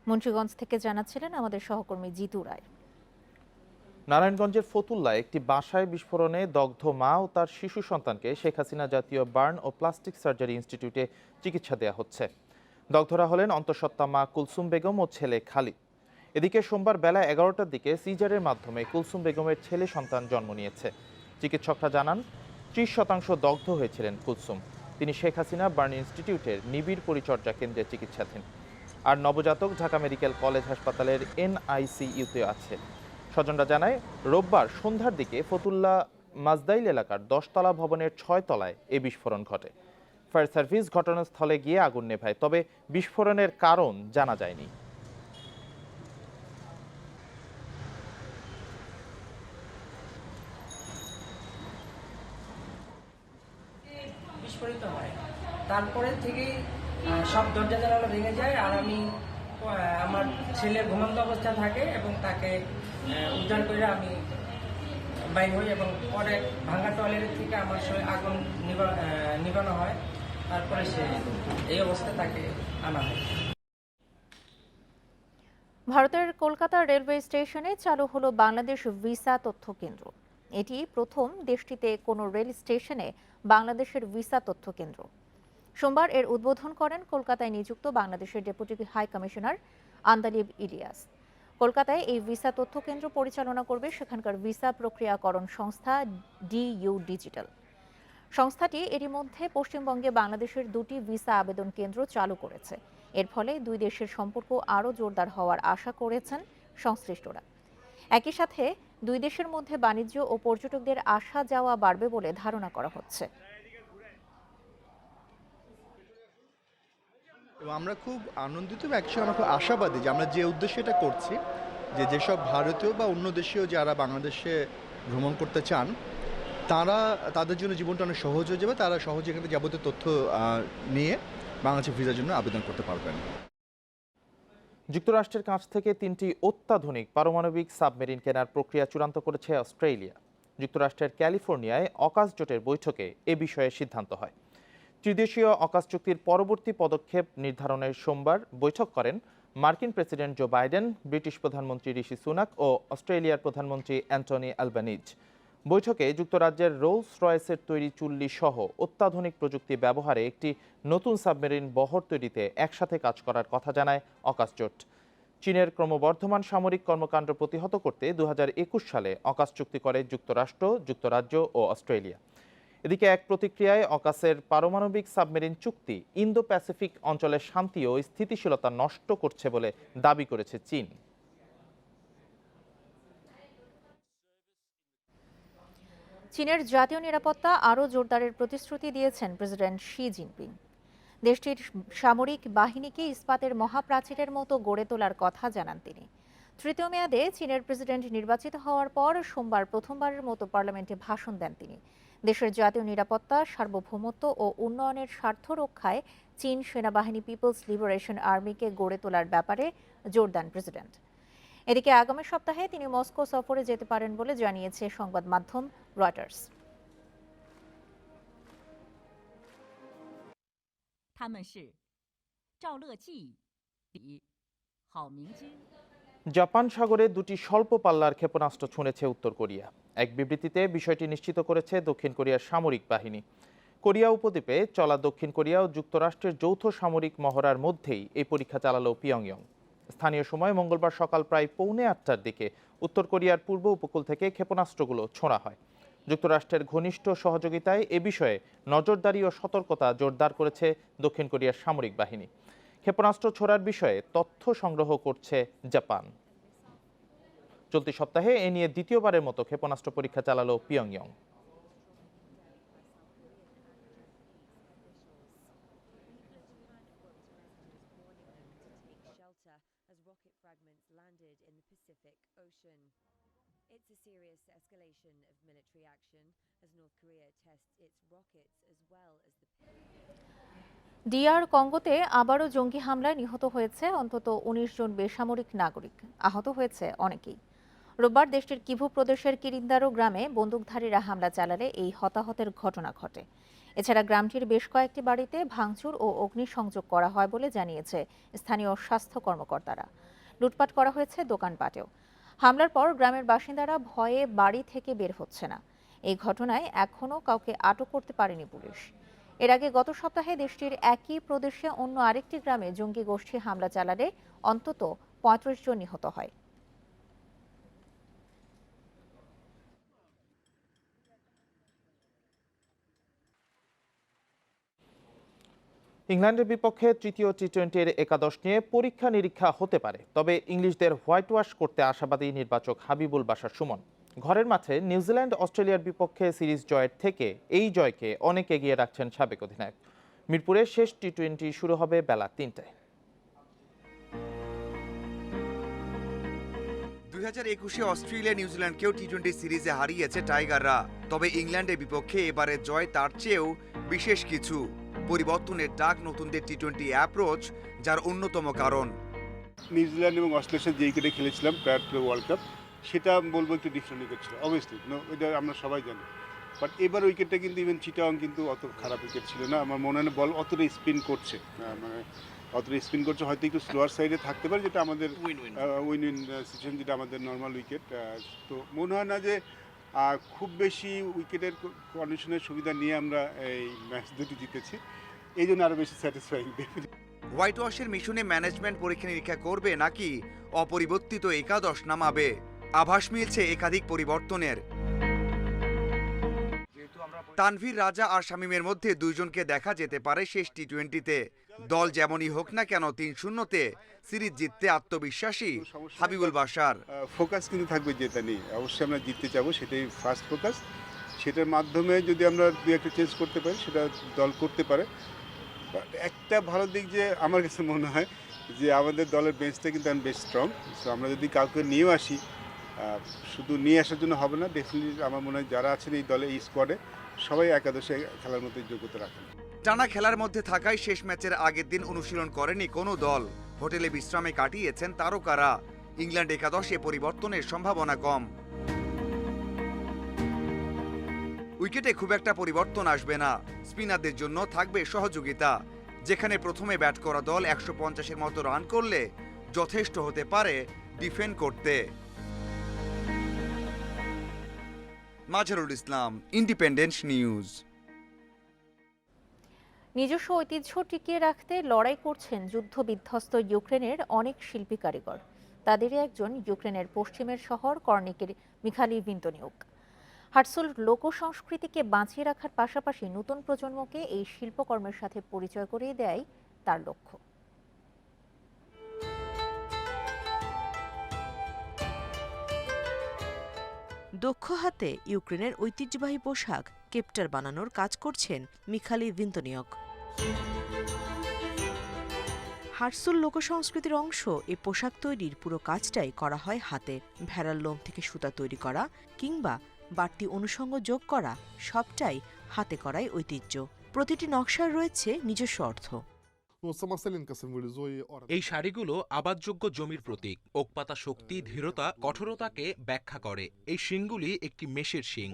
মুন্সিগঞ্জ থেকে জানাচ্ছিলেন আমাদের সহকর্মী জিতু রায়। নারায়ণগঞ্জের ফতুল্লায় একটি বাসায় বিস্ফোরণে দগ্ধ মা ও তার শিশু সন্তানকে শেখ হাসিনা জাতীয় বার্ন ও প্লাস্টিক সার্জারি ইনস্টিটিউটে চিকিৎসা দেওয়া হচ্ছে। দগ্ধরা হলেন অন্তঃসত্ত্বা মা কুলসুম বেগম ও ছেলে খালিদ। এদিকে সোমবার বেলা 11টার দিকে সিজারের মাধ্যমে কুলসুম বেগমের ছেলে সন্তান জন্ম নিয়েছে। চিকিৎসকরা জানান 30% দগ্ধ হয়েছিলেন কুলসুম। তিনি শেখ হাসিনা বার্ন ইনস্টিটিউটের নিবিড় পরিচর্যা কেন্দ্রে চিকিৎসাধীন। আর নবজাতক ঢাকা মেডিকেল কলেজ হাসপাতালের NICUতে আছে। স্বজনরা জানায়, রোববার সন্ধ্যার দিকে ফতুল্লা মাজদাইল এলাকার 10 তলা ভবনের 6 তলায় এই বিস্ফোরণ ঘটে। ফায়ার সার্ভিস ঘটনাস্থলে গিয়ে আগুন নেভায়, তবে বিস্ফোরণের কারণ জানা যায়নি। বিস্ফোরিত হয়, তারপরে থেকেই সব দরজা জানালা ভেঙে যায়, আর আমি আমার ছেলে ঘুমন্ত অবস্থায় থাকে এবং তাকে উদ্ধার করে আমি বাইর হই, এবং পরে ভাঙা টয়লেটের থেকে আমার আগুন নিভানো হয়, তারপরে সে এই অবস্থায় তাকে আনা হয়। ভারতের কলকাতা রেলওয়ে স্টেশনে চালু হলো বাংলাদেশ ভিসা তথ্য কেন্দ্র। এটি প্রথম দেশটিতে কোনো রেল স্টেশনে বাংলাদেশের ভিসা তথ্য কেন্দ্র। সোমবার এর উদ্বোধন করেন কলকাতায় নিযুক্ত বাংলাদেশের deputy high commissioner Andalib Ilias. কলকাতায় এই ভিসা তথ্য কেন্দ্র পরিচালনা করবে সেখানকার ভিসা প্রক্রিয়াকরণ সংস্থা ডিইউ ডিজিটাল। সংস্থাটি এরই মধ্যে পশ্চিমবঙ্গে বাংলাদেশের 2টি ভিসা আবেদন কেন্দ্র চালু করেছে। এর ফলে দুই দেশের সম্পর্ক আরও জোরদার হওয়ার আশা করেছেন সংশ্লিষ্টরা। একই সাথে দুই দেশের মধ্যে বাণিজ্য ও পর্যটকদের আসা যাওয়া বাড়বে বলে ধারণা করা হচ্ছে। এবং আমরা খুব আনন্দিত এবং একসময় আমরা খুব আশাবাদী যে আমরা যে উদ্দেশ্যে এটা করছি, যে যেসব ভারতীয় বা অন্য দেশীয় যারা বাংলাদেশে ভ্রমণ করতে চান তাদের জন্য জীবনটা অনেক সহজ হয়ে যাবে। তারা সহজে এখানে যাবতীয় তথ্য নিয়ে বাংলাদেশের ভিসার জন্য আবেদন করতে পারবেন। যুক্তরাষ্ট্রের কাছ থেকে 3টি অত্যাধুনিক পারমাণবিক সাবমেরিন কেনার প্রক্রিয়া চূড়ান্ত করেছে অস্ট্রেলিয়া। যুক্তরাষ্ট্রের ক্যালিফোর্নিয়ায় অকাস জোটের বৈঠকে এ বিষয়ে সিদ্ধান্ত হয়। ত্রিদেশীয় অকাস চুক্তির পরবর্তী পদক্ষেপ নির্ধারণের সোমবার বৈঠক করেন মার্কিন প্রেসিডেন্ট জো বাইডেন, ব্রিটিশ প্রধানমন্ত্রী ঋষি সুনাক ও অস্ট্রেলিয়ার প্রধানমন্ত্রী অ্যান্টনি অ্যালবানিজ। বৈঠকে যুক্তরাজ্যের রোলস রয়েসের তৈরি চুল্লি সহ অত্যাধুনিক প্রযুক্তি ব্যবহারে একটি নতুন সাবমেরিন বহর তৈরিতে একসাথে কাজ করার কথা জানায় অকাস জোট। চীনের ক্রমবর্ধমান সামরিক কর্মকাণ্ড প্রতিহত করতে 2021 সালে অকাস চুক্তি করে যুক্তরাষ্ট্র, যুক্তরাজ্য ও অস্ট্রেলিয়া। এদিকে এক প্রতিক্রিয়ায় অকাসের পারমাণবিক সাবমেরিন চুক্তি ইন্দো প্যাসিফিক অঞ্চলের শান্তি ও স্থিতিশীলতা নষ্ট করছে বলে দাবি করেছে চীন। চীনের জাতীয় নিরাপত্তা আরও জোরদারের প্রতিশ্রুতি দিয়েছেন প্রেসিডেন্ট শি জিনপিং। দেশটির সামরিক বাহিনীকে ইস্পাতের মহাপ্রাচীরের মতো গড়ে তোলার কথা জানান তিনি। তৃতীয় মেয়াদে চীনের প্রেসিডেন্ট নির্বাচিত হওয়ার পর সোমবার প্রথমবারের মতো পার্লামেন্টে ভাষণ দেন তিনি। দেশের জাতীয় নিরাপত্তা, সার্বভৌমত্ব ও উন্নয়নের স্বার্থ রক্ষায় চীন সেনাবাহিনী পিপলস লিবারেশন আর্মিকে গড়ে তোলার ব্যাপারে জোর দেন প্রেসিডেন্ট। এদিকে আগামী সপ্তাহে তিনি মস্কো সফরে যেতে পারেন বলে জানিয়েছে সংবাদ মাধ্যম রয়টার্স। জাপান সাগরে 2টি স্বল্প পাল্লার ক্ষেপণাস্ত্র ছুঁড়েছে উত্তর কোরিয়া। এক বিবৃতিতে বিষয়টি নিশ্চিত করেছে দক্ষিণ কোরিয়ার সামরিক বাহিনী। কোরিয়া উপদ্বীপে চলা দক্ষিণ কোরিয়া ও যুক্তরাষ্ট্রের যৌথ সামরিক মহড়ার মধ্যেই এই পরীক্ষা চালালো পিয়ংইয়ং। স্থানীয় সময় মঙ্গলবার সকাল প্রায় 7:45টার দিকে উত্তর কোরিয়ার পূর্ব উপকূল থেকে ক্ষেপণাস্ত্রগুলো ছোঁড়া হয়। যুক্তরাষ্ট্রের ঘনিষ্ঠ সহযোগিতায় এ বিষয়ে নজরদারি ও সতর্কতা জোরদার করেছে দক্ষিণ কোরিয়ার সামরিক বাহিনী। ক্ষেপণাস্ত্র ছোড়ার বিষয়ে তথ্য সংগ্রহ করছে জাপান। চলতি সপ্তাহে এ নিয়ে দ্বিতীয়বারের মতো ক্ষেপণাস্ত্র পরীক্ষা চালালো পিয়ংইয়ং। It's a serious escalation of military action as North Korea tests its rockets as well as the DR কঙ্গোতে আবারও জঙ্গি হামলায় নিহত হয়েছে অন্তত 19 জন বেসামরিক নাগরিক, আহত হয়েছে অনেকেই। রোববার দেশটির কিভু প্রদেশের কিরিন্দারো গ্রামে বন্দুকধারীরা হামলা চালালে এই হতাহতের ঘটনা ঘটে। এছাড়া গ্রামটির বেশ কয়েকটি বাড়িতে ভাঙচুর ও অগ্নিসংযোগ করা হয় বলে জানিয়েছে স্থানীয় স্বাস্থ্য কর্মকর্তারা। লুটপাট করা হয়েছে দোকানপাটেও। হামলার পর গ্রামের বাসিন্দারা ভয়ে বাড়ি থেকে বের হচ্ছে না। এই ঘটনায় এখনও কাউকে আটক করতে পারেনি পুলিশ। এর আগে গত সপ্তাহে দেশটির একই প্রদেশে অন্য আরেকটি গ্রামে জঙ্গি গোষ্ঠী হামলা চালালে অন্তত 35 জন নিহত হয়। ইংল্যান্ডের বিপক্ষে তৃতীয় টি-20 একাদশ নিয়ে পরীক্ষা নিরীক্ষা হতে পারে, তবে ইংলিশদের হোয়াইট ওয়াশ করতে আশাবাদী নির্বাচক হাবিবুল বাশার সুমন। ঘরের মাঠে নিউজিল্যান্ড অস্ট্রেলিয়ার বিপক্ষে সিরিজ জয়ের থেকে এই জয়কে অনেক এগিয়ে রাখছেন সাবেক অধিনায়ক। মিরপুরের শেষ টি-20 শুরু হবে বেলা 3টায়। 2021-এ অস্ট্রেলিয়া নিউজিল্যান্ডকেও টি-20 সিরিজে হারিয়েছে টাইগাররা, তবে ইংল্যান্ডের বিপক্ষে এবারে জয় তার চেয়েও বিশেষ কিছু। পরিবর্তনের ডাক নতুনদের টি-20 অ্যাপ্রোচ, যার অন্যতম কারণ নিউজিল্যান্ড এবং অস্ট্রেলিয়ার সাথে যে উইকেটে খেলেছিলাম প্রায়ার টু ওয়ার্ল্ড কাপ, সেটা বলবো একটু ডিফারেন্ট উইকেট ছিল। অবভিয়াসলি এটা আমরা সবাই জানি, বাট এবার উইকেটটা কিন্তু ইভেন চিটাগং কিন্তু অত খারাপ উইকেট ছিল না। আমার মনে হয় বল অতটা স্পিন করছে, মানে অতটা স্পিন করছে, হয়তো একটু স্লোয়ার সাইডে থাকতে পারে, যেটা আমাদের উইন উইন সিচুয়েশন, যেটা আমাদের নর্মাল উইকেট। তো মনে হয় না যে খুব বেশি উইকেটের কন্ডিশনের সুবিধা নিয়ে আমরা এই ম্যাচ দুটি জিতেছি, এই জন্য আরও বেশি স্যাটিসফাইং। হোয়াইট ওয়াশের মিশনে ম্যানেজমেন্ট পরীক্ষা নিরীক্ষা করবে নাকি অপরিবর্তিত একাদশ নামাবে? আভাস মিলছে একাধিক পরিবর্তনের। তানভীর রাজা আর শামীমের মধ্যে দুইজনকে দেখা যেতে পারে শেষ টি-20-তে। দল যেমনই হোক না কেন 3-0-তে সিরিজ জিততে আত্মবিশ্বাসী হাবিবুল বাশার। ফোকাস কিন্তু থাকবে জেতা নেই, অবশ্যই আমরা জিততে চাবো, সেটাই ফার্স্ট ফোকাস। সেটার মাধ্যমে যদি আমরা দু একটা চেঞ্জ করতে পারি সেটা দল করতে পারে। একটা ভালো দিক যে আমার কাছে মনে হয় যে আমাদের দলের বেঞ্চটা কিন্তু বেশ স্ট্রং। সো আমরা যদি কাউকে নিয়েও আসি, শুধু নিয়ে আসার জন্য হবে না, ডেফিনেটলি আমার মনে হয় যারা আছেন এই দলে, এই স্কোয়াডে সবাই একাদশে খেলার মতো যোগ্যতা রাখেন। টানা খেলার মধ্যে থাকায় শেষ ম্যাচের আগের দিন অনুশীলন করেনি কোনো দল। হোটেলে বিশ্রামে কাটিয়েছেন তারকারা। ইংল্যান্ড একাদশে পরিবর্তনের সম্ভাবনা কম। উইকেটে খুব একটা পরিবর্তন আসবে না, স্পিনারদের জন্য থাকবে সহযোগিতা। যেখানে প্রথমে ব্যাট করা দল 150-এর মতো রান করলে যথেষ্ট হতে পারে ডিফেন্ড করতে। Mazharul Islam, independent news. নিজস্ব ঐতিহ্য টিকিয়ে রাখতে লড়াই করছেন যুদ্ধবিধ্বস্ত ইউক্রেনের অনেক শিল্পী কারিগর। তাদেরই একজন ইউক্রেনের পশ্চিমের শহর কর্নিকের মিখালি ভিন্তনিউক। হার্সুল লোকসংস্কৃতিকে বাঁচিয়ে রাখার পাশাপাশি নতুন প্রজন্মকে এই শিল্পকর্মের সাথে পরিচয় করিয়ে দেয়াই তার লক্ষ্য। দক্ষ হাতে ইউক্রেনের ঐতিহ্যবাহী পোশাক কেপ্টার বানানোর কাজ করছেন মিখালি ভিন্তনিউক। হার্সুল লোকসংস্কৃতির অংশ এই পোশাক তৈরির পুরো কাজটাই করা হয় হাতে। ভেড়ার লোম থেকে সুতা তৈরি করা কিংবা বাড়তি অনুষঙ্গ যোগ করা, সবটাই হাতে করাই ঐতিহ্য। প্রতিটি নকশার রয়েছে নিজস্ব অর্থ। এই শাড়িগুলো আবাদযোগ্য জমির প্রতীক। ওকপাতা শক্তি, ধীরতা, কঠোরতাকে ব্যাখ্যা করে। এই শিংগুলি একটি মেষের শিং।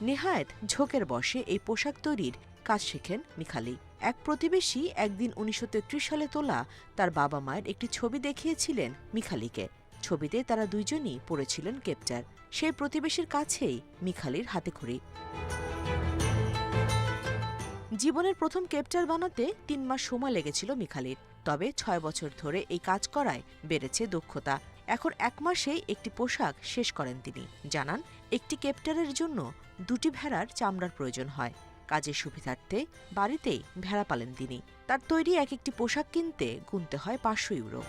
নেহায়েত ঝোঁকের বশে এই পোশাক তৈরির কাজ শেখেন মিখালি। এক প্রতিবেশী একদিন 1933 সালে তোলা তার বাবা মায়ের একটি ছবি দেখিয়েছিলেন মিখালিকে। ছবিতে তারা দুইজনই পরেছিলেন কেপ্টার। সেই প্রতিবেশীর কাছেই মিখালির হাতেখড়ি। জীবনের প্রথম কেপ্টার বানাতে 3 মাস সময় লেগেছিল মিখালির। তবে 6 বছর ধরে এই কাজ করায় বেড়েছে দক্ষতা। এখন 1 মাসেই একটি পোশাক শেষ করেন তিনি। জানান, একটি কেপ্টারের জন্য 2টি ভেড়ার চামড়ার প্রয়োজন হয়। কাজের সুবিধার্থে বাড়িতেই ভেড়া পালেন তিনি। তার তৈরি এক একটি পোশাক কিনতে গুনতে হয় 500 ইউরো।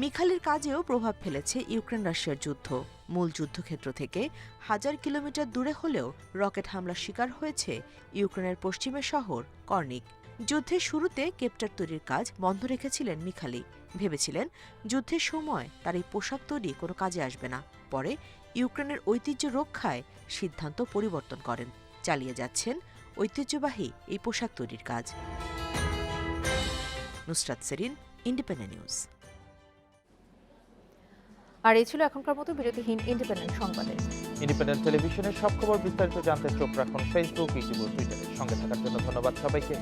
মিখালির কাজেও প্রভাব ফেলেছে ইউক্রেন রাশিয়ার যুদ্ধ। মূল যুদ্ধক্ষেত্র থেকে 1000 কিলোমিটার দূরে হলেও রকেট হামলার শিকার হয়েছে ইউক্রেনের পশ্চিমের শহর কর্নিক। যুদ্ধের শুরুতে কেপ্টার তৈরির কাজ বন্ধ রেখেছিলেন মিখালি। ভেবেছিলেন যুদ্ধের সময় তার এই পোশাক তৈরি কোনো কাজে আসবে না। পরে ইউক্রেনের ঐতিহ্য রক্ষায় সিদ্ধান্ত পরিবর্তন করেন। চালিয়ে যাচ্ছেন ঐতিহ্যবাহী এই পোশাক তৈরির কাজ। Nusrat Serin, Independent News. আর এই ছিল এখনকার মতো বিরতিহীন ইন্ডিপেন্ডেন্ট সংবাদে। ইন্ডিপেন্ডেন্ট টেলিভিশনের সব খবর বিস্তারিত জানতে চোখ রাখুন ফেসবুক, ইউটিউব ও টুইটারে। সঙ্গে থাকার জন্য ধন্যবাদ সবাইকে।